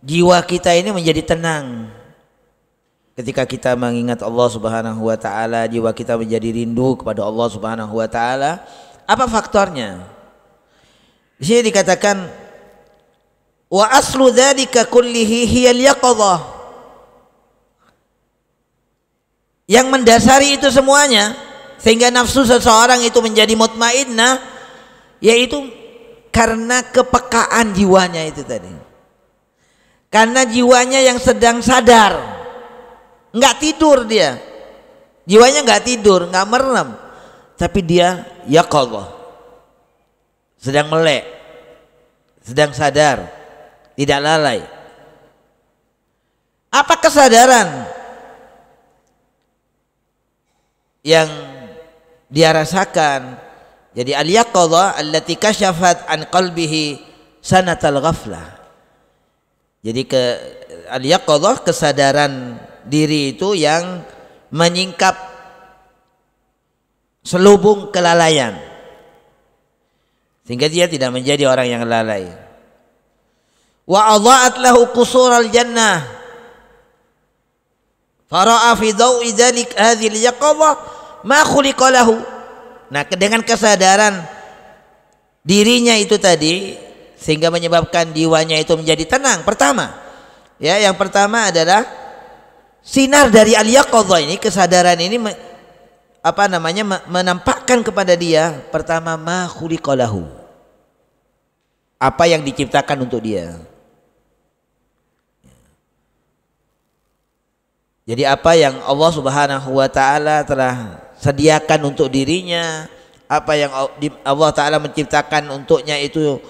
jiwa kita ini menjadi tenang ketika kita mengingat Allah Subhanahu wa taala, jiwa kita menjadi rindu kepada Allah Subhanahu wa taala? Apa faktornya? Di sini dikatakan wa aslu dzalika kullihi hiyal yaqadhah. Yang mendasari itu semuanya sehingga nafsu seseorang itu menjadi mutmainnah, yaitu karena kepekaan jiwanya itu tadi. Karena jiwanya yang sedang sadar, nggak tidur dia, jiwanya nggak tidur, nggak merem, tapi dia yaqadhah, sedang melek, sedang sadar, tidak lalai. Apa kesadaran yang dia rasakan? Jadi al-yaqadhah allati kasyafat an qalbihi sanatal ghaflah. Jadi al-yaqadhah, kesadaran diri itu yang menyingkap selubung kelalaian. sehingga dia tidak menjadi orang yang lalai. Wa adha'at lahu qusural jannah fara'a fi dawi dzalik hadhil yaqadha ma khuliqa lahu. Nah, dengan kesadaran dirinya itu tadi sehingga menyebabkan jiwanya itu menjadi tenang. Pertama, ya, yang pertama adalah sinar dari al-yaqadha ini, kesadaran ini menampakkan kepada dia pertama ma khuliqa lahu, apa yang diciptakan untuk dia. Jadi apa yang Allah Subhanahu wa taala telah sediakan untuk dirinya, apa yang Allah taala menciptakan untuknya itu,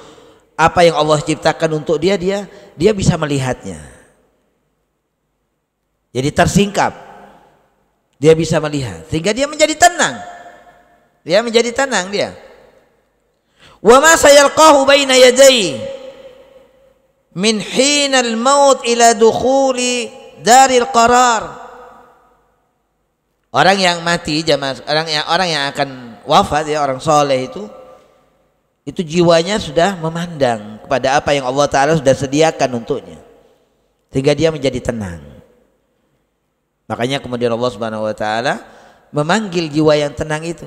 apa yang Allah ciptakan untuk dia bisa melihatnya. Jadi tersingkap. Dia bisa melihat sehingga dia menjadi tenang. Dia menjadi tenang dia. Wa ma sayalqahu baina yadayhi min hinal maut ila dukhuli daril qarar. Orang yang mati, orang yang akan wafat, ya, orang soleh itu jiwanya sudah memandang kepada apa yang Allah Ta'ala sudah sediakan untuknya, sehingga dia menjadi tenang. Makanya kemudian Allah Subhanahu Wa Ta'ala memanggil jiwa yang tenang itu,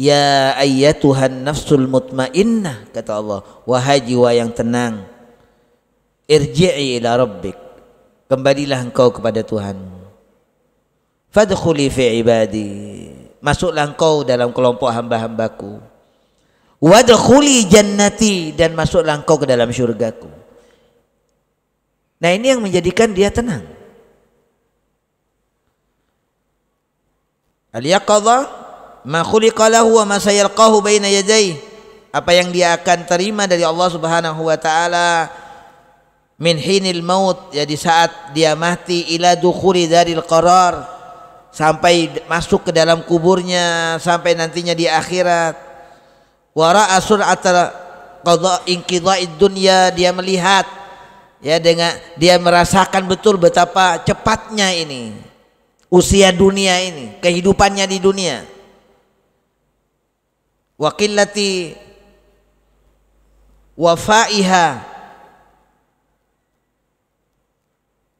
ya ayyatuhan nafsul mutmainnah, kata Allah, wahai jiwa yang tenang, irji'i ila rabbik, kembalilah engkau kepada Tuhanmu. Fadkhuli fi ibadi, masuklah engkau dalam kelompok hamba-hambaku. Wadkhuli jannati, dan masuklah engkau ke dalam syurgaku. Nah, ini yang menjadikan dia tenang. Al-yaqadha ma khuliqa lahu wa ma sayalqahu baina yadayhi, apa yang dia akan terima dari Allah Subhanahu wa taala min hinil maut, ya, di saat dia mati, ila dukhuli daril qarar, sampai masuk ke dalam kuburnya, sampai nantinya di akhirat. Wa ra'a sur'atal qada inqidha'id dunya, dia melihat, ya, dengan dia merasakan betul betapa cepatnya ini usia dunia ini, kehidupannya di dunia. Wa qillati wafaiha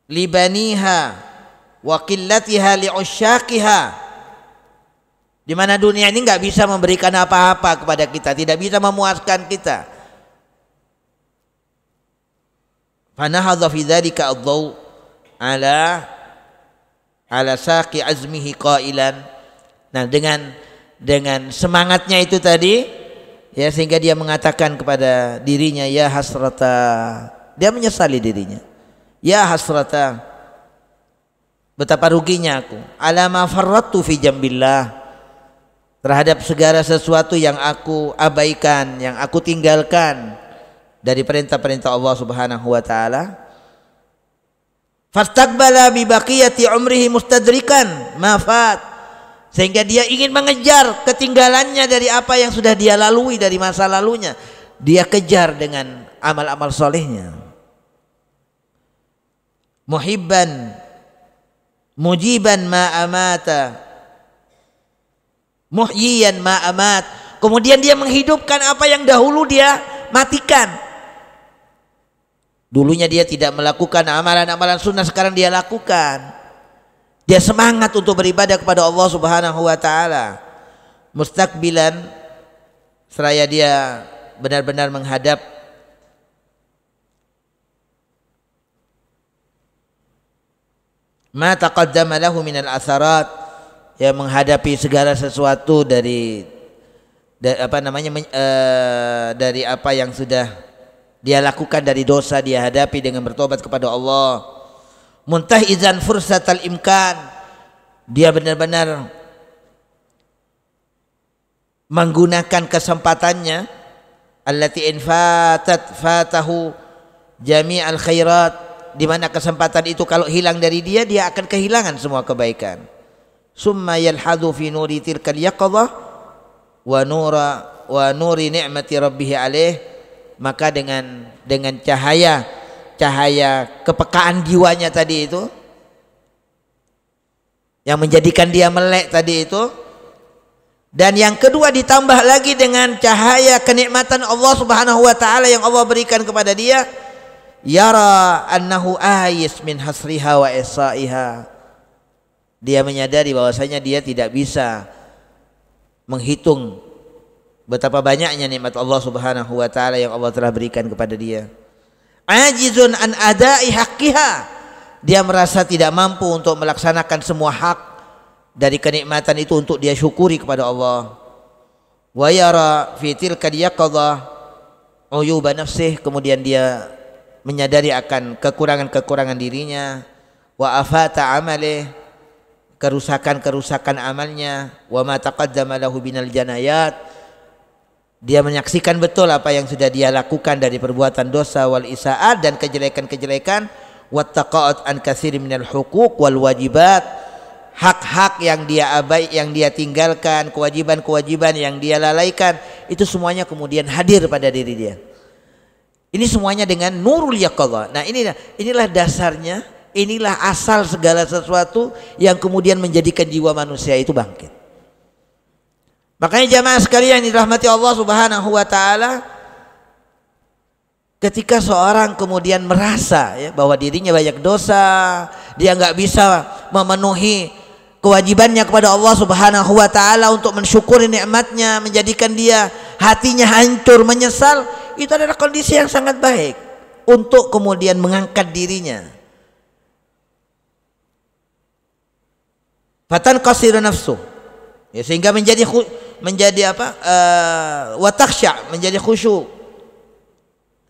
libaniha wa qillatiha li'usyaqiha, di mana dunia ini nggak bisa memberikan apa-apa kepada kita, tidak bisa memuaskan kita. Fanahadha fi dzalika ad-dhaw ala saqi azmihi qailan. Nah, dengan semangatnya itu tadi, ya, sehingga dia mengatakan kepada dirinya, ya hasrata, dia menyesali dirinya, ya hasrata, betapa ruginya aku, ala ma farrattu fi jambillah, terhadap segala sesuatu yang aku abaikan, yang aku tinggalkan dari perintah-perintah Allah Subhanahu wa taala. Fastaqbala bi baqiyati umrihi mustadrikan ma fat, sehingga dia ingin mengejar ketinggalannya dari apa yang sudah dia lalui dari masa lalunya, dia kejar dengan amal-amal solehnya. Muhibban mujiban ma amata muhyiyan ma amat, kemudian dia menghidupkan apa yang dahulu dia matikan. Dulunya dia tidak melakukan amalan-amalan sunnah, sekarang dia lakukan. Dia semangat untuk beribadah kepada Allah Subhanahu wa taala. Mustaqbilan, seraya dia benar-benar menghadap ma taqaddama lahu minal atharat, ya, menghadapi segala sesuatu dari apa yang sudah dia lakukan dari dosa, dia hadapi dengan bertobat kepada Allah. Muntahizan fursatal imkan, dia benar-benar menggunakan kesempatannya, allati in fatahu jami'al khairat, di mana kesempatan itu kalau hilang dari dia, dia akan kehilangan semua kebaikan. Summa yalhadu fi nuri tilkal yaqadhah wa nuri ni'mati rabbih alaih, maka dengan cahaya kepekaan jiwanya tadi itu, yang menjadikan dia melek tadi itu, Dan yang kedua ditambah lagi dengan cahaya kenikmatan Allah Subhanahu wa taala yang Allah berikan kepada dia, yara annahu ayis min hasriha wa isaiha. Dia menyadari bahwasanya dia tidak bisa menghitung betapa banyaknya nikmat Allah Subhanahu wa taala yang Allah telah berikan kepada dia. Ajizun an adai haqqiha. Dia merasa tidak mampu untuk melaksanakan semua hak dari kenikmatan itu untuk dia syukuri kepada Allah. Wa yara fi tilka yaqadha uyuba nafsih, kemudian dia menyadari akan kekurangan-kekurangan dirinya, wa afata amalih, kerusakan-kerusakan amalnya, wa ma taqaddama lahu binal janayat, dia menyaksikan betul apa yang sudah dia lakukan dari perbuatan dosa wal isaat dan kejelekan-kejelekan, wattaqa'at an katsir minal huquq wal wajibat, hak-hak yang dia yang dia tinggalkan, kewajiban-kewajiban yang dia lalaikan, itu semuanya kemudian hadir pada diri dia. Ini semuanya dengan nurul yaqadha. Nah, inilah dasarnya, inilah asal segala sesuatu yang kemudian menjadikan jiwa manusia itu bangkit. Makanya jamaah sekalian yang dirahmati Allah Subhanahu wa taala, ketika seorang kemudian merasa ya bahwa dirinya banyak dosa, dia nggak bisa memenuhi kewajibannya kepada Allah Subhanahu wa taala untuk mensyukuri nikmatnya, menjadikan dia hatinya hancur, menyesal, itu adalah kondisi yang sangat baik untuk kemudian mengangkat dirinya. Fatan qasiru nafsu, ya, sehingga menjadi watakhsha, menjadi khusyuk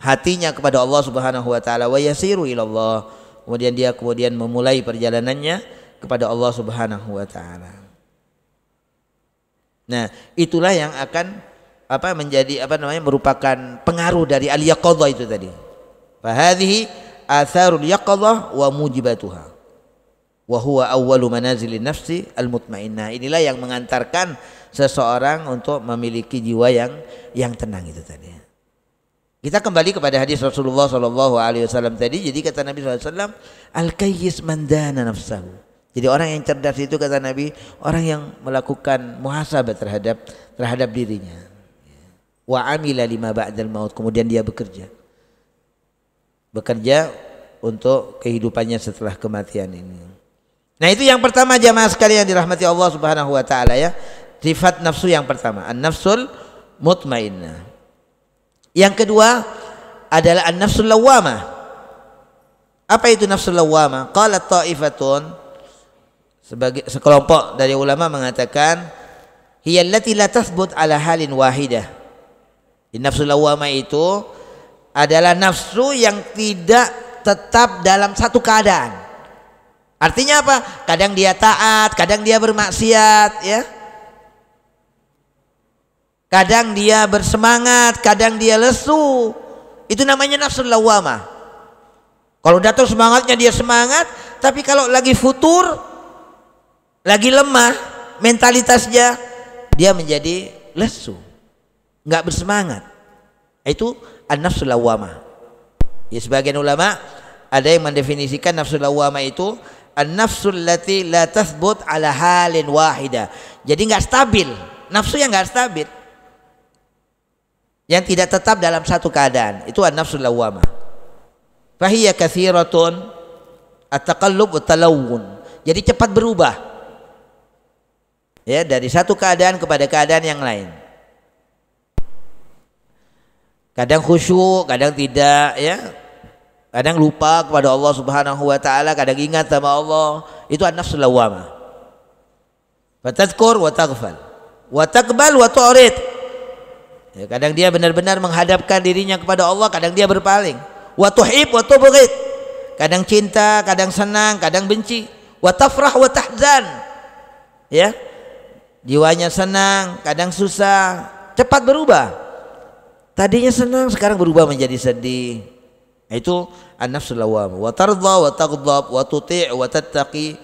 hatinya kepada Allah Subhanahu wa taala, wa yasiru ilallah, kemudian dia memulai perjalanannya kepada Allah Subhanahu wa taala. Nah, itulah yang akan merupakan pengaruh dari al-yaqadha itu tadi. Fa hadhihi atharul yaqadha wa mujibatuha. Wa huwa awwalu manazilin nafsi al-mutmainnah. Inilah yang mengantarkan seseorang untuk memiliki jiwa yang tenang itu tadi. Kita kembali kepada hadis Rasulullah sallallahu alaihi wasallam tadi. Jadi kata Nabi sallallahu alaihi wasallam, al-kayyis man dana nafsahu. Jadi orang yang cerdas itu kata Nabi, orang yang melakukan muhasabah terhadap dirinya. Wa amila lima ba'dal maut, kemudian dia bekerja untuk kehidupannya setelah kematian ini. Nah, itu yang pertama jamaah sekalian dirahmati Allah Subhanahu wa taala ya. Sifat nafsu yang pertama, an-nafsul mutmainnah. Yang kedua adalah an-nafsul lawwamah. Apa itu nafsul lawwamah? Qalat ta'ifatun, sebagai sekelompok dari ulama mengatakan, hiya allati la tathbut ala halin wahidah. Nafsul lawwamah itu adalah nafsu yang tidak tetap dalam satu keadaan. Artinya apa? Kadang dia taat, kadang dia bermaksiat, ya. Kadang dia bersemangat, kadang dia lesu. Itu namanya nafsul lawwamah. Kalau datang semangatnya dia semangat, tapi kalau lagi futur, lagi lemah mentalitasnya, dia menjadi lesu, nggak bersemangat. Itu an-nafsul lawwamah. Ya, sebagian ulama ada yang mendefinisikan nafsul lawwamah itu an-nafsul lati la tathbut ala halin wahida. Jadi nggak stabil, nafsu yang nggak stabil, yang tidak tetap dalam satu keadaan. Itu an-nafsul lawwamah. Fahiya katsiratun at-taqallub wa talawun. Jadi cepat berubah, ya, dari satu keadaan kepada keadaan yang lain. Kadang khusyuk, kadang tidak, ya. Kadang lupa kepada Allah Subhanahu wa taala, kadang ingat sama Allah. Itu an-nafsul lawwamah. Fatadhkur wa taghfal wa taqbal wa tu'rid. Ya, kadang dia benar-benar menghadapkan dirinya kepada Allah, kadang dia berpaling. Wa tuhib wa tubghid. Kadang cinta, kadang senang, kadang benci. Wa tafrah wa tahzan. Ya. Jiwanya senang, kadang susah, cepat berubah. Tadinya senang, sekarang berubah menjadi sedih. Itu an-nafsul lawwamah. Wa tardha wa taghdab wa tuti' wa tattaqi.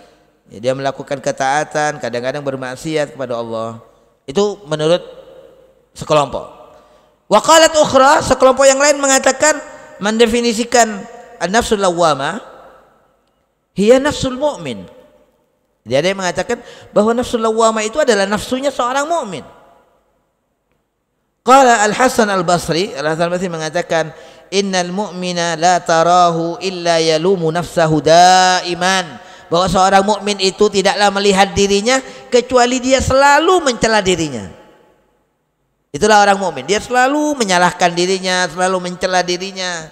Ya, dia melakukan ketaatan, kadang-kadang bermaksiat kepada Allah. Itu menurut sekelompok. Wa qalat ukhra, sekelompok yang lain mengatakan, mendefinisikan an-nafsul lawwamah, hiya nafsul mu'min. Jadi ada yang mengatakan bahwa nafsu lawwamah itu adalah nafsunya seorang mukmin. Qala Al-Hasan Al-Basri, Al-Hasan Al-Basri mengatakan, innal mu'mina la tarahu illa yalumu nafsahu daiman, bahwa seorang mukmin itu tidaklah melihat dirinya kecuali dia selalu mencela dirinya. Itulah orang mukmin, dia selalu menyalahkan dirinya, selalu mencela dirinya.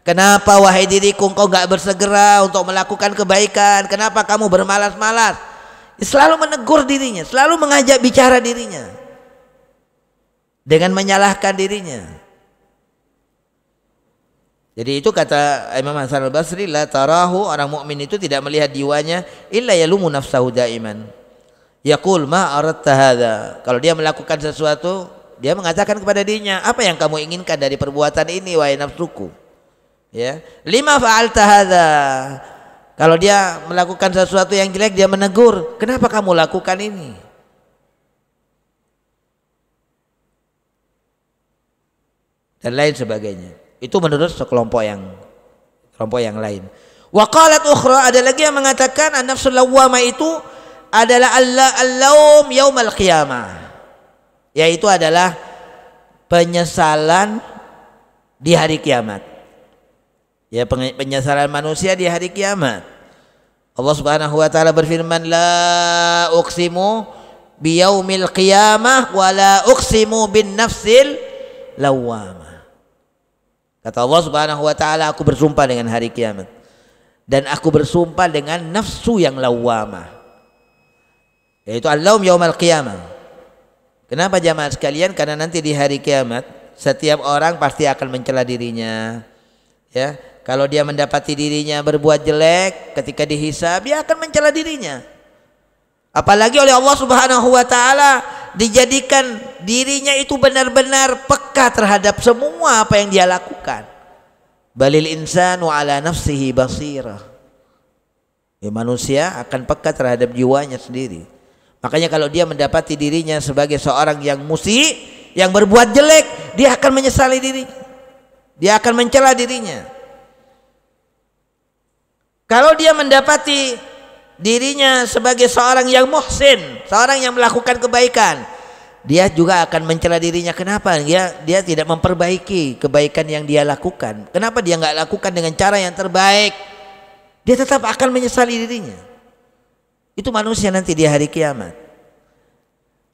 Kenapa wahai diriku engkau enggak bersegera untuk melakukan kebaikan? Kenapa kamu bermalas-malas? Selalu menegur dirinya, selalu mengajak bicara dirinya dengan menyalahkan dirinya. Jadi itu kata Imam Hasan Al-Basri, la tarahu, orang mukmin itu tidak melihat jiwanya illa yalumu nafsahu daiman. Yaqul ma aradta hadza. Kalau dia melakukan sesuatu, dia mengatakan kepada dirinya, apa yang kamu inginkan dari perbuatan ini wahai nafsuku? Ya, lima fa'alta hadza. Kalau dia melakukan sesuatu yang jelek, dia menegur, kenapa kamu lakukan ini? Dan lain sebagainya. Itu menurut kelompok yang lain. Wa qalat ukhra, ada lagi yang mengatakan an-nafsul lawwamah itu adalah al-laum yaumal qiyamah, yaitu adalah penyesalan di hari kiamat. Ya, penyesalan manusia di hari kiamat. Allah Subhanahu wa taala berfirman, la uqsimu biyaumil qiyamah wa la uqsimu bin nafsil lawwamah. Kata Allah Subhanahu wa taala, aku bersumpah dengan hari kiamat dan aku bersumpah dengan nafsu yang lawwamah, yaitu al-laum yaumal qiyamah. Kenapa jamaah sekalian? Karena nanti di hari kiamat setiap orang pasti akan mencela dirinya. Ya, kalau dia mendapati dirinya berbuat jelek, ketika dihisab dia akan mencela dirinya. Apalagi oleh Allah Subhanahu wa taala dijadikan dirinya itu benar-benar peka terhadap semua apa yang dia lakukan. Balil insanu ala nafsihi basirah. Ya, manusia akan peka terhadap jiwanya sendiri. Makanya kalau dia mendapati dirinya sebagai seorang yang musyi, yang berbuat jelek, dia akan menyesali dirinya. Dia akan mencela dirinya. Kalau dia mendapati dirinya sebagai seorang yang muhsin, seorang yang melakukan kebaikan, dia juga akan mencela dirinya. Kenapa dia tidak memperbaiki kebaikan yang dia lakukan? Kenapa dia nggak lakukan dengan cara yang terbaik? Dia tetap akan menyesali dirinya. Itu manusia nanti di hari kiamat.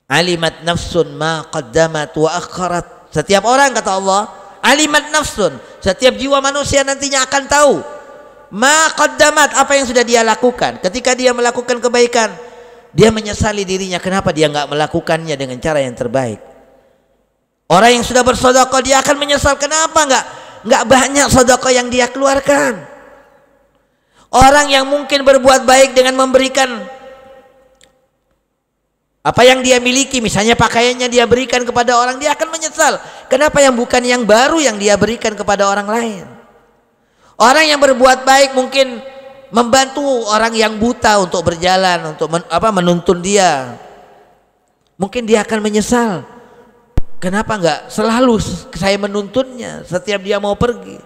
Alimat nafsun ma qaddamat wa akharat. Setiap orang, kata Allah, alimat nafsun, setiap jiwa manusia nantinya akan tahu ma qaddamat, apa yang sudah dia lakukan. Ketika dia melakukan kebaikan, dia menyesali dirinya, kenapa dia nggak melakukannya dengan cara yang terbaik. Orang yang sudah bersedekah, dia akan menyesal, kenapa nggak banyak sedekah yang dia keluarkan. Orang yang mungkin berbuat baik dengan memberikan apa yang dia miliki, misalnya pakaiannya dia berikan kepada orang, dia akan menyesal, kenapa yang bukan yang baru yang dia berikan kepada orang lain. Orang yang berbuat baik mungkin membantu orang yang buta untuk berjalan, untuk menuntun dia, mungkin dia akan menyesal, kenapa enggak selalu saya menuntunnya setiap dia mau pergi.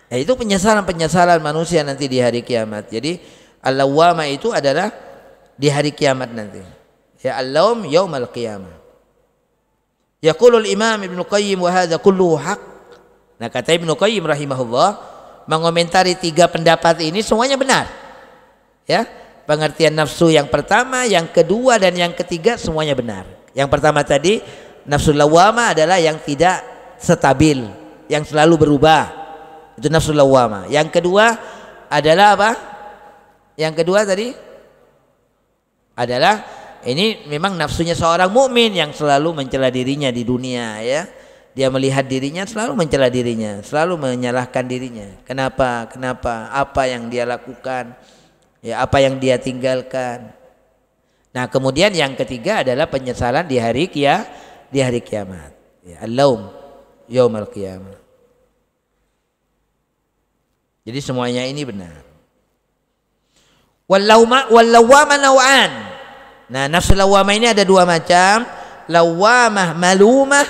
Nah, itu penyesalan manusia nanti di hari kiamat. Jadi al-lawwamah itu adalah di hari kiamat nanti. Ya, al-laum yaumal qiyamah. Yaqulul Imam Ibnu Qayyim wa hadza kulluhu haq. Nah, kata Ibnu Qayyim rahimahullah, mengomentari tiga pendapat ini semuanya benar. Ya, pengertian nafsu yang pertama, yang kedua dan yang ketiga semuanya benar. Yang pertama tadi, nafsu lawwamah adalah yang tidak stabil, yang selalu berubah. Itu nafsu lawwamah. Yang kedua adalah apa? Yang kedua tadi adalah ini memang nafsunya seorang mukmin yang selalu mencela dirinya di dunia, ya. Dia melihat dirinya selalu mencela dirinya, selalu menyalahkan dirinya. Kenapa? Apa yang dia lakukan? Ya, apa yang dia tinggalkan? Nah, kemudian yang ketiga adalah penyesalan di hari kiamat. Ya, al-laum yaumal qiyamah. Jadi semuanya ini benar. Wal-lawwamah naw'an. Nah, nafsu lawwamah ini ada dua macam. Lawwamah malumah,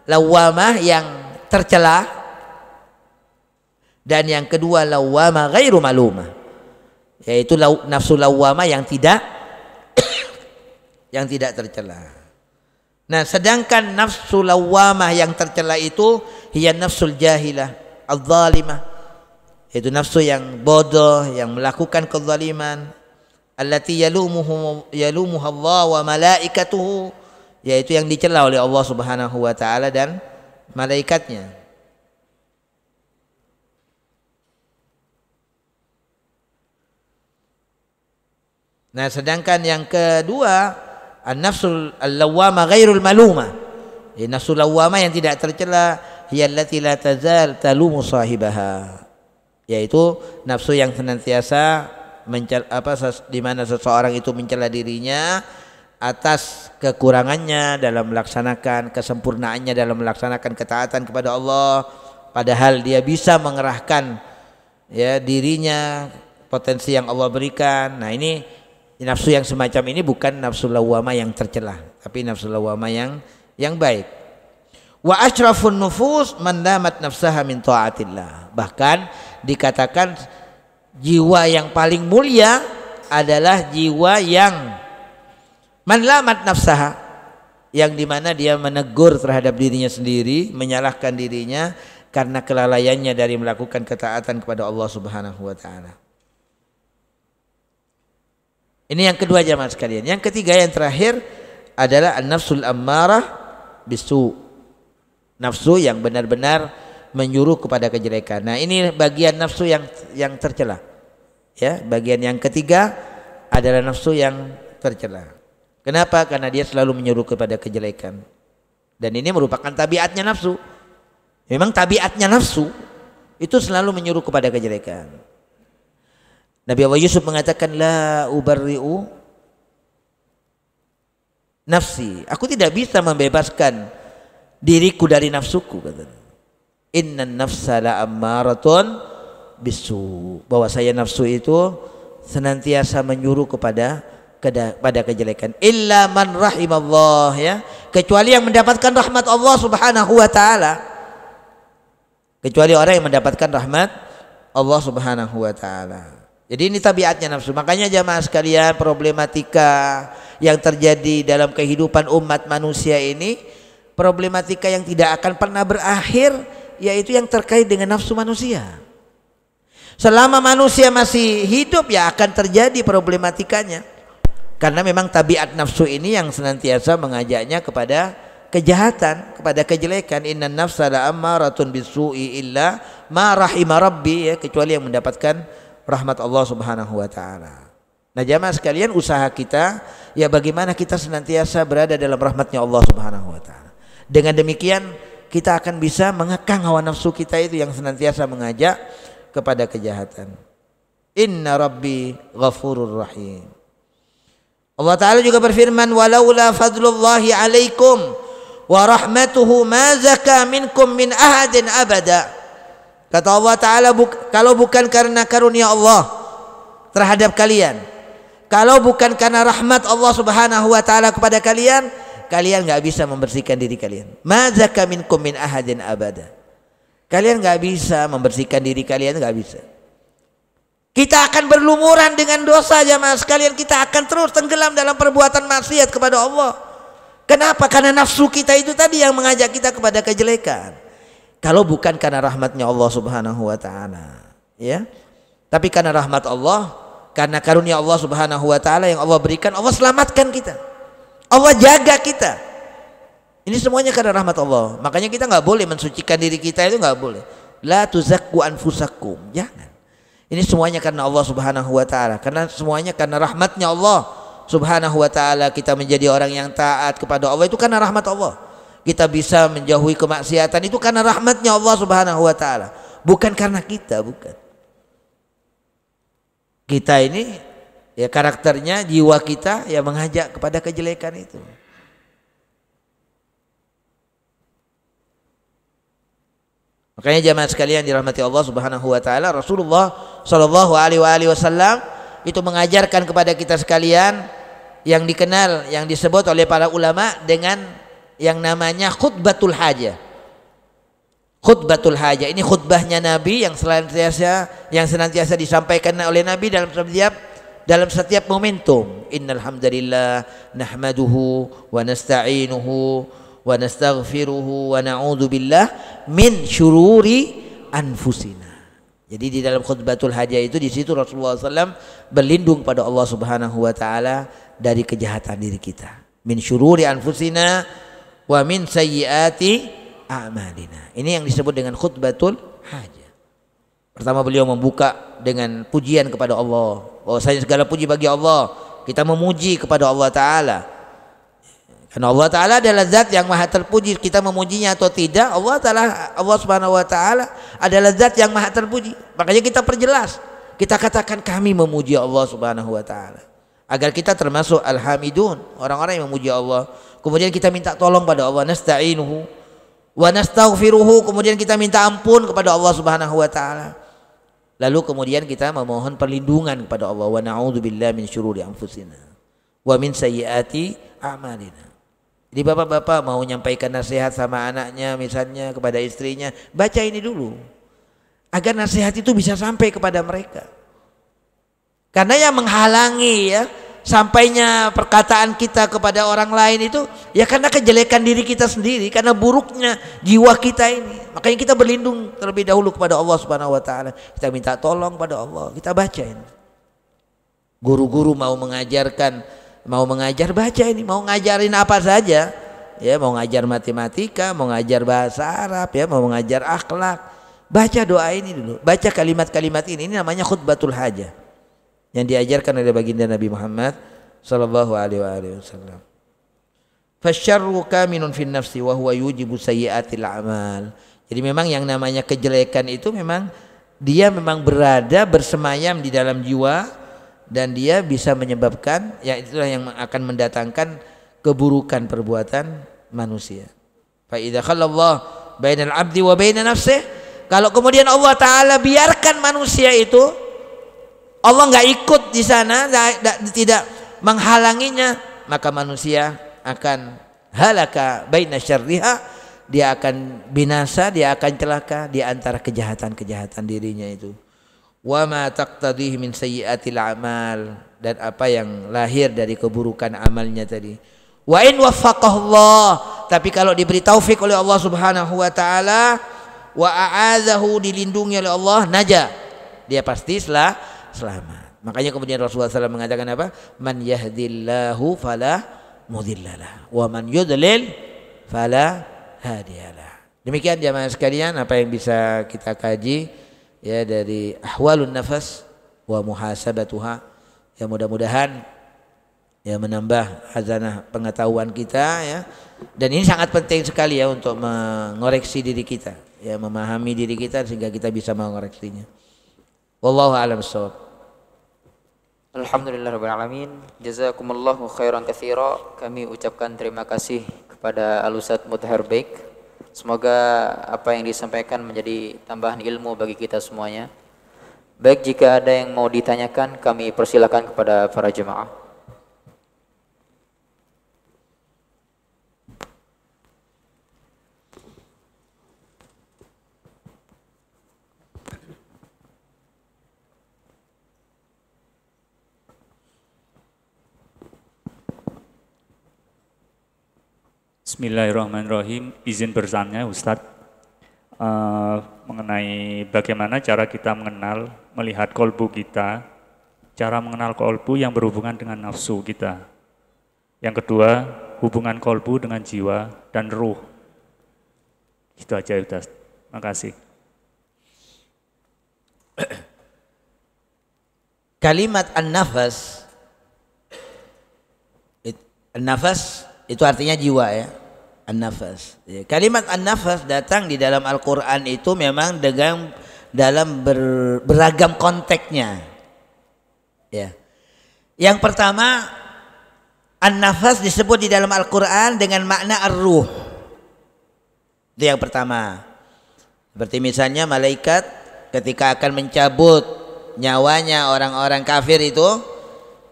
lawwamah yang tercela, dan yang kedua lawwamah ghairu malumah, yaitu nafsu lawwamah yang tidak yang tidak tercela. Nah, sedangkan nafsu lawwamah yang tercela itu hiya nafsul jahilah adz-zalimah, yaitu nafsu yang bodoh yang melakukan kezaliman, allati yalumuha Allah wa malaikatuhu, yaitu yang dicela oleh Allah Subhanahu wa taala dan malaikatnya. Nah, sedangkan yang kedua an-nafsul al-lawwamah ghairul malumah, nafsu lawwamah yang tidak tercela, hiya allati la tazal talumu sahibaha, yaitu nafsu yang senantiasa di mana seseorang itu mencela dirinya atas kekurangannya dalam melaksanakan, kesempurnaannya dalam melaksanakan ketaatan kepada Allah, padahal dia bisa mengerahkan ya dirinya, potensi yang Allah berikan. Nah, ini nafsu yang semacam ini bukan nafsu lawwamah yang tercela, tapi nafsu lawwamah yang baik. Wa asyrafun nufus man damat nafsaha min taatillah. Bahkan dikatakan jiwa yang paling mulia adalah jiwa yang man lamat nafsaha, yang dimana dia menegur terhadap dirinya sendiri, menyalahkan dirinya karena kelalaiannya dari melakukan ketaatan kepada Allah Subhanahu wa taala. Ini yang kedua jamaah sekalian. Yang ketiga yang terakhir adalah an-nafsul ammarah bisu. Nafsu yang benar-benar menyuruh kepada kejelekan. Nah, ini bagian nafsu yang tercela. Ya, bagian yang ketiga adalah nafsu yang tercela. Kenapa? Karena dia selalu menyuruh kepada kejelekan. Dan ini merupakan tabiatnya nafsu. Memang tabiatnya nafsu itu selalu menyuruh kepada kejelekan. Nabi Allah Yusuf mengatakan la ubarri'u nafsi, aku tidak bisa membebaskan diriku dari nafsuku, katanya. Innan nafsa la ammaratun bisu, bahwa saya nafsu itu senantiasa menyuruh kepada kejelekan. Illa man rahimallah, ya, kecuali yang mendapatkan rahmat Allah Subhanahu wa taala. Kecuali orang yang mendapatkan rahmat Allah Subhanahu wa taala. Jadi ini tabiatnya nafsu. Makanya jamaah sekalian, problematika yang terjadi dalam kehidupan umat manusia ini problematika yang tidak akan pernah berakhir, yaitu yang terkait dengan nafsu manusia. Selama manusia masih hidup ya akan terjadi problematikanya. Karena memang tabiat nafsu ini yang senantiasa mengajaknya kepada kejahatan, kepada kejelekan. Innan nafsa la ammaratun bisu'i illa ma rahima rabbi, ya, kecuali yang mendapatkan rahmat Allah Subhanahu wa taala. Nah, jamaah sekalian, usaha kita ya bagaimana kita senantiasa berada dalam rahmatnya Allah Subhanahu wa taala. Dengan demikian kita akan bisa mengekang hawa nafsu kita itu yang senantiasa mengajak kepada kejahatan. Inna rabbi ghafurur rahim. Allah taala juga berfirman, walaula fadlullahi alaikum wa rahmatuhu ma zaka minkum min ahadin abada. Kata Allah Ta'ala, kalau bukan karena karunia Allah terhadap kalian, kalau bukan karena rahmat Allah Subhanahu wa taala kepada kalian, kalian enggak bisa membersihkan diri kalian. Ma zaka minkum min ahadin abada. Kalian enggak bisa membersihkan diri kalian, enggak bisa. Kita akan berlumuran dengan dosa jamaah sekalian, kita akan terus tenggelam dalam perbuatan maksiat kepada Allah. Kenapa? Karena nafsu kita itu tadi yang mengajak kita kepada kejelekan. Kalau bukan karena rahmatnya Allah Subhanahu wa taala, ya. Tapi karena rahmat Allah, karena karunia Allah Subhanahu wa taala yang Allah berikan, Allah selamatkan kita. Allah jaga kita. Ini semuanya karena rahmat Allah. Makanya kita nggak boleh mensucikan diri kita, itu nggak boleh. La tuzakku anfusakum. Jangan. Ini semuanya karena Allah Subhanahu wa taala. Karena semuanya karena rahmatnya Allah Subhanahu wa taala kita menjadi orang yang taat kepada Allah, itu karena rahmat Allah. Kita bisa menjauhi kemaksiatan itu karena rahmatnya Allah Subhanahu wa taala, bukan karena kita, bukan. Kita ini ya karakternya, jiwa kita yang mengajak kepada kejelekan itu. Makanya jamaah sekalian dirahmati Allah Subhanahu wa taala, Rasulullah sallallahu alaihi wasallam itu mengajarkan kepada kita sekalian yang dikenal, yang disebut oleh para ulama dengan yang namanya khutbatul hajah. Khutbatul hajah ini khutbahnya Nabi yang senantiasa disampaikan oleh Nabi dalam setiap momentum. Innal hamdalillah nahmaduhu wa nasta'inuhu wa nastaghfiruhu wa na'udzu billah min syururi anfusina. Jadi di dalam khutbatul hajah itu di situ Rasulullah SAW berlindung pada Allah Subhanahu wa taala dari kejahatan diri kita. Min syururi anfusina wa min sayyiati a'malina. Ini yang disebut dengan khutbatul hajah. Pertama beliau membuka dengan pujian kepada Allah. Bahwasanya segala puji bagi Allah. Kita memuji kepada Allah Ta'ala. Karena Allah Ta'ala adalah zat yang maha terpuji. Kita memujinya atau tidak, Allah Subhanahu wa Ta'ala adalah zat yang maha terpuji. Makanya kita perjelas. Kita katakan kami memuji Allah Subhanahu wa Ta'ala. Agar kita termasuk alhamidun, orang-orang yang memuji Allah. Kemudian kita minta tolong pada Allah, nasta'inuhu wa nastaghfiruhu, kemudian kita minta ampun kepada Allah Subhanahu wa taala. Lalu kemudian kita memohon perlindungan kepada Allah, wa na'udzubillahi min syururi anfusina wa min sayyiati a'malina. Jadi bapak-bapak mau menyampaikan nasihat sama anaknya misalnya, kepada istrinya, baca ini dulu agar nasihat itu bisa sampai kepada mereka. Karena yang menghalangi ya sampainya perkataan kita kepada orang lain itu ya karena kejelekan diri kita sendiri, karena buruknya jiwa kita ini. Makanya kita berlindung terlebih dahulu kepada Allah Subhanahu wa taala. Kita minta tolong pada Allah, kita baca ini. Guru-guru mau mengajar baca ini, mau ngajarin apa saja. Ya, mau ngajar matematika, mau ngajar bahasa Arab, ya, mau ngajar akhlak. Baca doa ini dulu, baca kalimat-kalimat ini namanya khutbatul hajah. Yang diajarkan oleh baginda Nabi Muhammad sallallahu alaihi wasallam. Fasyarru kaminun fin nafsi wa huwa yujibu sayyiatil a'mal. Jadi memang yang namanya kejelekan itu memang dia memang berada bersemayam di dalam jiwa dan dia bisa menyebabkan ya itulah yang akan mendatangkan keburukan perbuatan manusia. Fa idza khallallahu bainal abdi wa baina nafsihi, kalau kemudian Allah taala biarkan manusia itu, Allah nggak ikut di sana, tidak menghalanginya, maka manusia akan halaka baina syarriha, dia akan binasa, dia akan celaka di antara kejahatan-kejahatan dirinya itu. Wa ma taqtadhihi min sayyiatil a'mal, dan apa yang lahir dari keburukan amalnya tadi. Wa in waffaqahullah, tapi kalau diberi taufik oleh Allah Subhanahu wa taala, wa a'adzahu, dilindungi oleh Allah, naja, dia pasti selamat. Makanya kemudian Rasulullah SAW mengatakan apa? Man yahdillahu fala mudhillalah wa man yudlil fala hadiyalah. Demikian jamaah sekalian apa yang bisa kita kaji ya dari ahwalun nafas wa muhasabatuha. Ya mudah-mudahan ya menambah khazanah pengetahuan kita ya. Dan ini sangat penting sekali ya untuk mengoreksi diri kita, ya memahami diri kita sehingga kita bisa mengoreksinya. Wallahu a'lam bishawab. Alhamdulillahirabbil alamin. Jazakumullahu khairan katsira. Kami ucapkan terima kasih kepada Al-Ustadz Mudhar Baik. Semoga apa yang disampaikan menjadi tambahan ilmu bagi kita semuanya. Baik, jika ada yang mau ditanyakan kami persilakan kepada para jemaah. Bismillahirrahmanirrahim. Izin bertanya Ustadz, mengenai bagaimana cara kita melihat kolbu kita, cara mengenal kolbu yang berhubungan dengan nafsu kita. Yang kedua, hubungan kolbu dengan jiwa dan ruh. Itu aja Ustadz. Makasih. Kalimat an-nafas, an-nafas itu artinya jiwa ya. An-nafas. Kalimat an-nafas datang di dalam Al-Quran itu memang dalam beragam konteksnya. Ya. Yang pertama, an-nafas disebut di dalam Al-Quran dengan makna ar-ruh. Itu yang pertama. Seperti misalnya malaikat ketika akan mencabut nyawanya orang-orang kafir itu,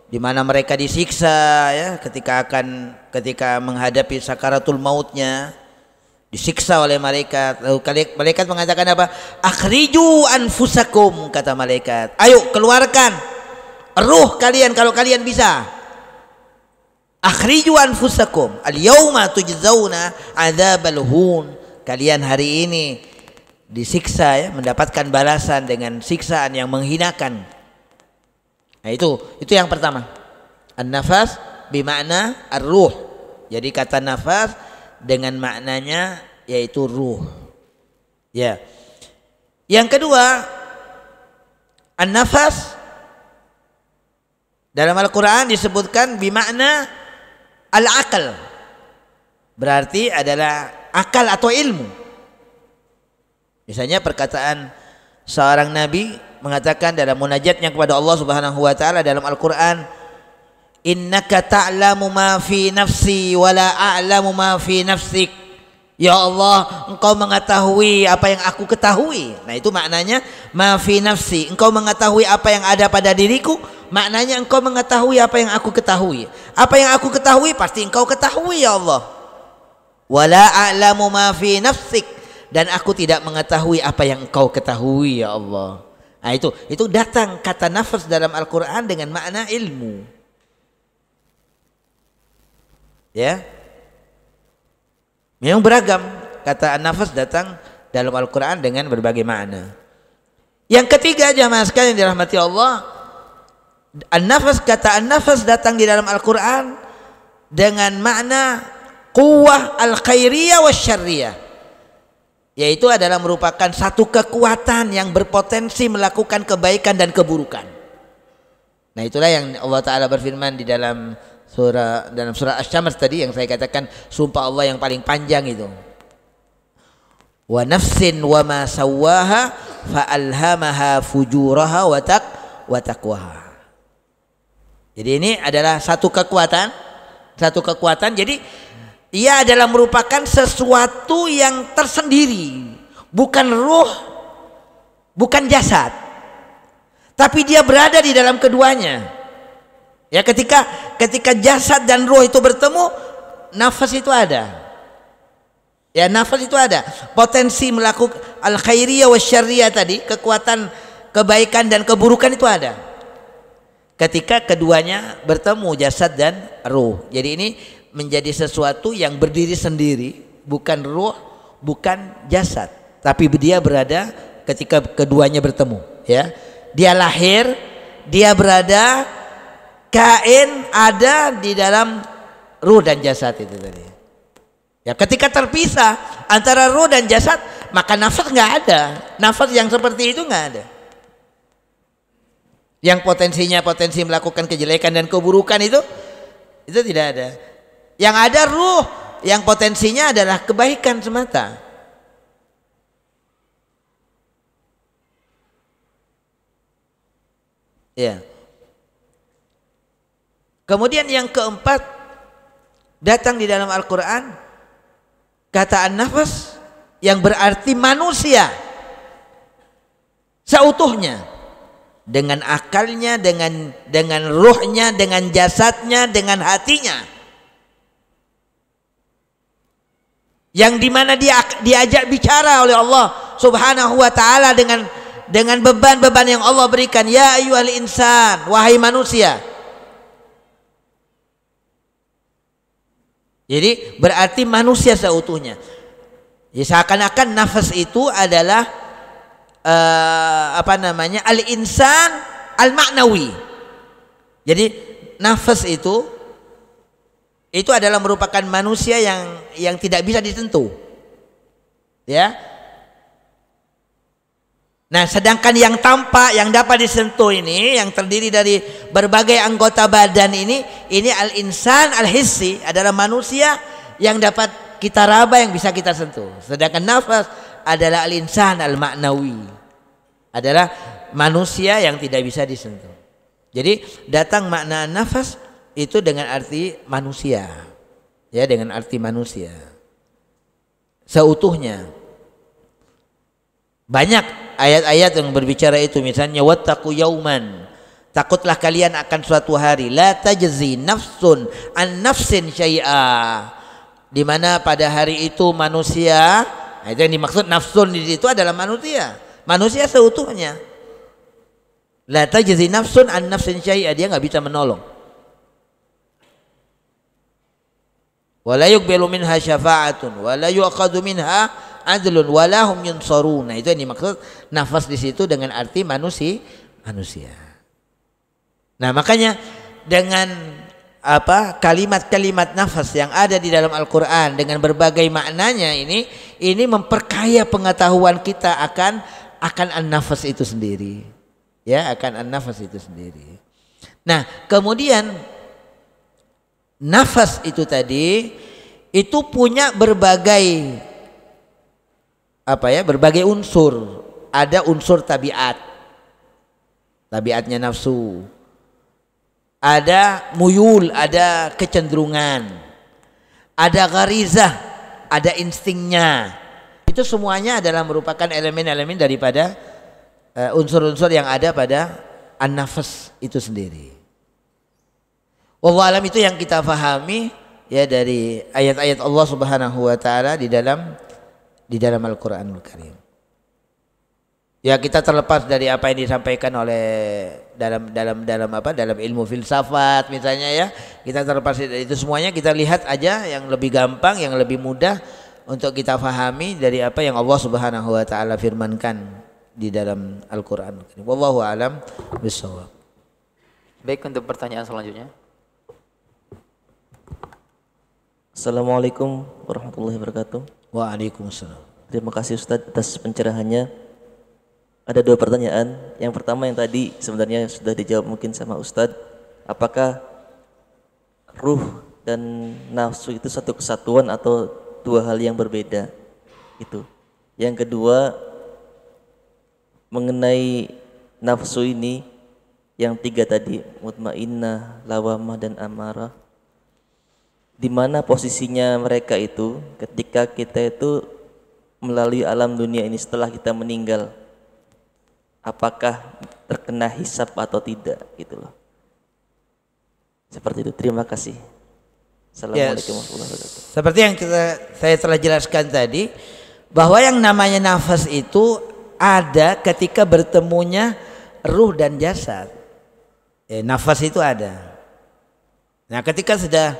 di mana mereka disiksa ya ketika menghadapi sakaratul mautnya, disiksa oleh malaikat. Lalu malaikat mengatakan apa? Akhriju anfusakum, kata malaikat, ayo keluarkan ruh kalian kalau kalian bisa. Akhriju anfusakum al-yauma tujzauna adzabal hun, kalian hari ini disiksa, ya, mendapatkan balasan dengan siksaan yang menghinakan. Nah, itu yang pertama. An-nafas bimakna ar-ruh. Jadi kata nafas dengan maknanya yaitu ruh. Ya. Yang kedua, an-nafas dalam Al-Qur'an disebutkan bimakna al-aqal. Berarti adalah akal atau ilmu. Misalnya perkataan seorang nabi mengatakan dalam munajatnya kepada Allah Subhanahu wa taala dalam Al-Qur'an, innaka ta'lamu ma fi nafsi wa la a'lamu ma fi nafsik. Ya Allah, engkau mengetahui apa yang aku ketahui. Nah, itu maknanya ma fi nafsi, engkau mengetahui apa yang ada pada diriku, maknanya engkau mengetahui apa yang aku ketahui. Apa yang aku ketahui pasti engkau ketahui, ya Allah. Wa la a'lamu ma fi nafsik, dan aku tidak mengetahui apa yang engkau ketahui, ya Allah. Nah, itu datang kata nafas dalam Al-Qur'an dengan makna ilmu. Ya. Memang beragam kata an-nafas datang dalam Al-Qur'an dengan berbagai makna. Yang ketiga, jamaah sekalian dirahmati Allah, an-nafas, kata an-nafas datang di dalam Al-Qur'an dengan makna quwwah al-khairiyah wasyarriyah, yaitu adalah merupakan satu kekuatan yang berpotensi melakukan kebaikan dan keburukan. Nah, itulah yang Allah Ta'ala berfirman di dalam surah Asy-Syams tadi yang saya katakan sumpah Allah yang paling panjang itu. Wa nafsin wa ma sawwaha fa alhamaha fujuraha wa taqwaha. Jadi ini adalah satu kekuatan. Jadi ia adalah merupakan sesuatu yang tersendiri, bukan ruh, bukan jasad, tapi dia berada di dalam keduanya. Ya, ketika jasad dan ruh itu bertemu, nafas itu ada. Ya, nafas itu ada. Potensi melakukan al-khairiyah wasyarriyah tadi, kekuatan kebaikan dan keburukan itu ada. Ketika keduanya bertemu, jasad dan ruh. Jadi ini menjadi sesuatu yang berdiri sendiri, bukan ruh, bukan jasad, tapi dia berada ketika keduanya bertemu, ya. Dia lahir, dia berada, kain ada di dalam ruh dan jasad itu tadi. Ya, ketika terpisah antara ruh dan jasad, maka nafas nggak ada. Nafas yang seperti itu nggak ada. Yang potensi melakukan kejelekan dan keburukan itu tidak ada. Yang ada ruh, yang potensinya adalah kebaikan semata. Ya. Kemudian yang keempat datang di dalam Al-Qur'an kata an-nafas yang berarti manusia seutuhnya, dengan akalnya, dengan ruhnya, dengan jasadnya, dengan hatinya, yang dimana dia diajak bicara oleh Allah Subhanahu wa taala dengan beban-beban yang Allah berikan. Ya ayyuhal insan, wahai manusia. Jadi berarti manusia seutuhnya. Ya, seakan-akan nafas itu adalah al-insan al-ma'nawi. Jadi nafas itu adalah merupakan manusia yang tidak bisa disentuh. Ya. Nah, sedangkan yang tampak, yang dapat disentuh ini, yang terdiri dari berbagai anggota badan ini al-insan al-hissi, adalah manusia yang dapat kita raba, yang bisa kita sentuh. Sedangkan nafas adalah al-insan al-ma'nawi, adalah manusia yang tidak bisa disentuh. Jadi datang makna nafas itu dengan arti manusia. Ya, dengan arti manusia seutuhnya. Banyak ayat-ayat yang berbicara itu, misalnya wattaqu yauman, takutlah kalian akan suatu hari, la tajzi nafsun an nafsin syai'a, di mana pada hari itu manusia, nah itu yang dimaksud nafsun di situ adalah manusia seutuhnya. La tajzi nafsun an nafsin syai'a, dia nggak bisa menolong. Wala yuqbalu minha syafa'atun wala yu'khadhu minha adlun wala hum yunsarun. Nah itu yang dimaksud nafas di situ dengan arti manusia. Nah makanya dengan kalimat-kalimat nafas yang ada di dalam Al-Quran dengan berbagai maknanya ini memperkaya pengetahuan kita akan an-nafas itu sendiri, ya, akan an-nafas itu sendiri. Nah kemudian nafas itu tadi itu punya berbagai unsur. Ada unsur tabiatnya nafsu, ada muyul, ada kecenderungan, ada gharizah, ada instingnya. Itu semuanya adalah merupakan elemen-elemen daripada unsur-unsur yang ada pada an-nafas itu sendiri. Wallahu alam, itu yang kita fahami ya dari ayat-ayat Allah Subhanahu wa taala di dalam Al-Qur'anul Karim. Ya kita terlepas dari apa yang disampaikan oleh dalam ilmu filsafat misalnya ya. Kita terlepas dari itu semuanya, kita lihat aja yang lebih gampang, yang lebih mudah untuk kita fahami dari apa yang Allah Subhanahu wa taala firmankan di dalam Al-Qur'an. Wallahu a'lam bishawab. Baik, untuk pertanyaan selanjutnya. Assalamualaikum warahmatullahi wabarakatuh. Waalaikumsalam. Terima kasih Ustadz atas pencerahannya. Ada 2 pertanyaan. Yang pertama yang tadi sebenarnya sudah dijawab mungkin sama Ustadz. Apakah ruh dan nafsu itu satu kesatuan atau 2 hal yang berbeda? Itu. Yang kedua mengenai nafsu ini yang 3 tadi, mutmainnah, lawamah dan amarah. Di mana posisinya mereka itu ketika kita itu melalui alam dunia ini setelah kita meninggal? Apakah terkena hisab atau tidak gitu loh. Seperti itu. Terima kasih. Assalamualaikum warahmatullahi wabarakatuh. Seperti yang saya telah jelaskan tadi, bahwa yang namanya nafas itu ada ketika bertemunya ruh dan jasad. Nafas itu ada. Nah ketika sudah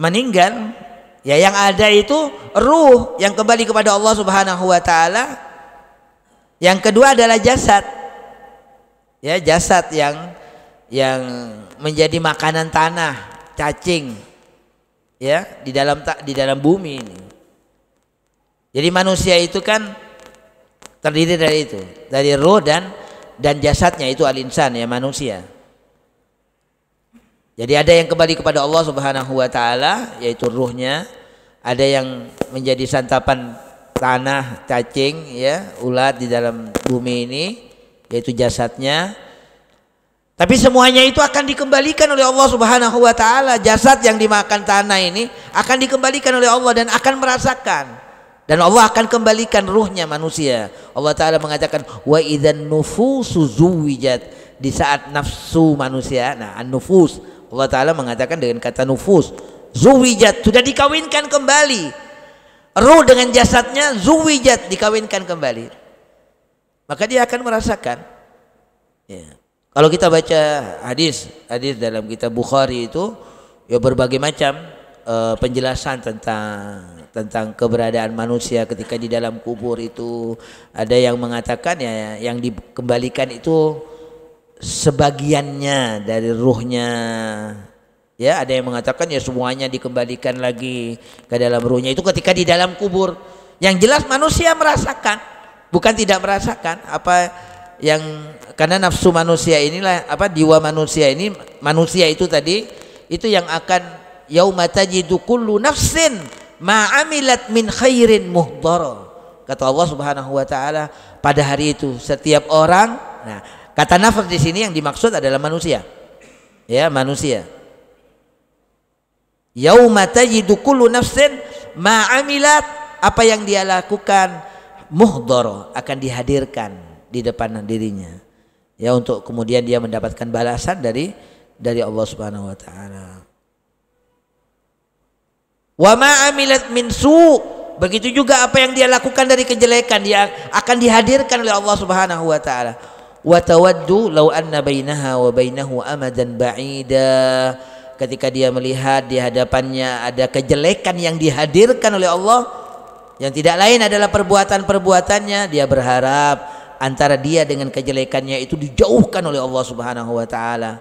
meninggal, ya yang ada itu ruh yang kembali kepada Allah Subhanahu wa taala. Yang kedua adalah jasad. Ya, jasad yang menjadi makanan tanah, cacing. Ya, di dalam bumi ini. Jadi manusia itu kan terdiri dari itu, dari ruh dan jasadnya, itu al-insan ya, manusia. Jadi ada yang kembali kepada Allah Subhanahu wa taala yaitu ruhnya, ada yang menjadi santapan tanah, cacing ya, ulat di dalam bumi ini yaitu jasadnya. Tapi semuanya itu akan dikembalikan oleh Allah Subhanahu wa taala. Jasad yang dimakan tanah ini akan dikembalikan oleh Allah dan akan merasakan. Dan Allah akan kembalikan ruhnya manusia. Allah taala mengatakan wa idzan nufusu zuwijat, di saat nafsu manusia. Nah, an-nufus Allah taala mengatakan dengan kata nufus, zuwijat, sudah dikawinkan kembali. Ruh dengan jasadnya zuwijat, dikawinkan kembali. Maka dia akan merasakan. Ya. Kalau kita baca hadis dalam kitab Bukhari itu ya berbagai macam penjelasan tentang keberadaan manusia ketika di dalam kubur itu. Ada yang mengatakan ya yang dikembalikan itu sebagiannya dari ruhnya. Ya, ada yang mengatakan ya semuanya dikembalikan lagi ke dalam ruhnya itu ketika di dalam kubur. Yang jelas manusia merasakan, bukan tidak merasakan apa yang, karena nafsu manusia inilah jiwa manusia ini, manusia itu tadi itu yang akan yauma tajidu kullu nafsin ma amilat min khairin muhdara. Kata Allah Subhanahu wa taala, pada hari itu setiap orang, nah kata nafas di sini yang dimaksud adalah manusia. Ya, manusia. Yauma tajidu kullu nafsin ma amilat, apa yang dia lakukan muhdara, akan dihadirkan di depan dirinya. Ya, untuk kemudian dia mendapatkan balasan dari Allah Subhanahu wa taala. Wa ma amilat min su, begitu juga apa yang dia lakukan dari kejelekan dia akan dihadirkan oleh Allah Subhanahu wa taala. Wa tawaddu law anna bainaha wa bainahu amadan ba'ida, ketika dia melihat di hadapannya ada kejelekan yang dihadirkan oleh Allah yang tidak lain adalah perbuatan-perbuatannya, dia berharap antara dia dengan kejelekannya itu dijauhkan oleh Allah Subhanahu wa taala,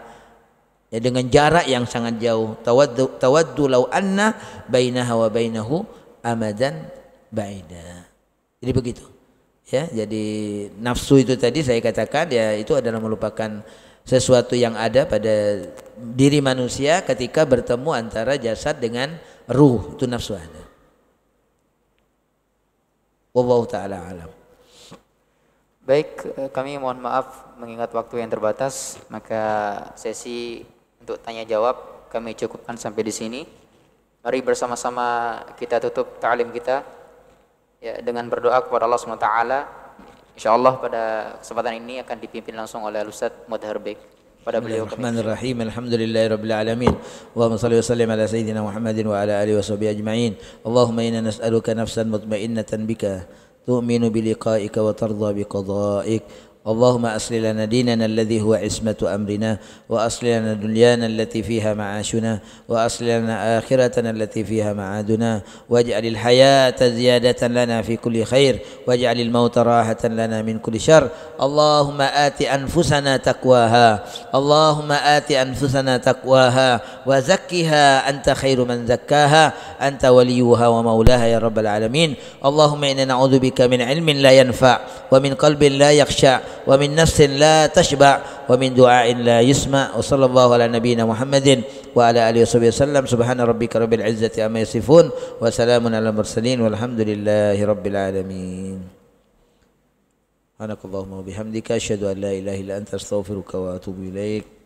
ya, dengan jarak yang sangat jauh. Tawaddu law anna bainaha wa bainahu amadan ba'ida. Jadi begitu. Ya, jadi nafsu itu tadi saya katakan ya itu adalah merupakan sesuatu yang ada pada diri manusia ketika bertemu antara jasad dengan ruh, itu nafsu ada. Wallahu taala alam. Baik, kami mohon maaf mengingat waktu yang terbatas, maka sesi untuk tanya jawab kami cukupkan sampai di sini. Mari bersama-sama kita tutup ta'lim kita ya dengan berdoa kepada Allah SWT. Insyaallah pada kesempatan ini akan dipimpin langsung oleh Ustaz Mudhar Bek. Pada beliau kami. Bismillahirrahmanirrahim. Alhamdulillahirabbil alamin. Allahumma shalli wa sallim ala sayyidina Muhammadin wa ala alihi washabihi ajma'in. Allahumma inna nas'aluka nafsan mutmainnatan bika tu'minu bi liqa'ika wa tardha bi qada'ik. اللهم أصلح لنا ديننا الذي هو عصمة أمرنا، وأصلح لنا دنيانا التي فيها معاشنا، وأصلح لنا آخرتنا التي فيها معادنا، واجعل الحياة زيادة لنا في كل خير، واجعل الموت راحة لنا من كل شر. اللهم آت أنفسنا تقواها، اللهم آت أنفسنا تقواها وزكها أنت خير من زكاها، أنت وليها ومولاها يا رب العالمين. اللهم إنا نعوذ بك من علم لا ينفع، ومن قلب لا يخشع، ومن نفس لا تشبع، ومن دعاء لا يسمع. وصلى الله على نبينا محمد وعلى آله وصحبه وسلم. سبحان ربك رب العزة عما يصفون وسلام على المرسلين والحمد لله رب العالمين. سبحانك اللهم وبحمدك أشهد أن لا إله إلا أنت أستغفرك وأتوب إليك.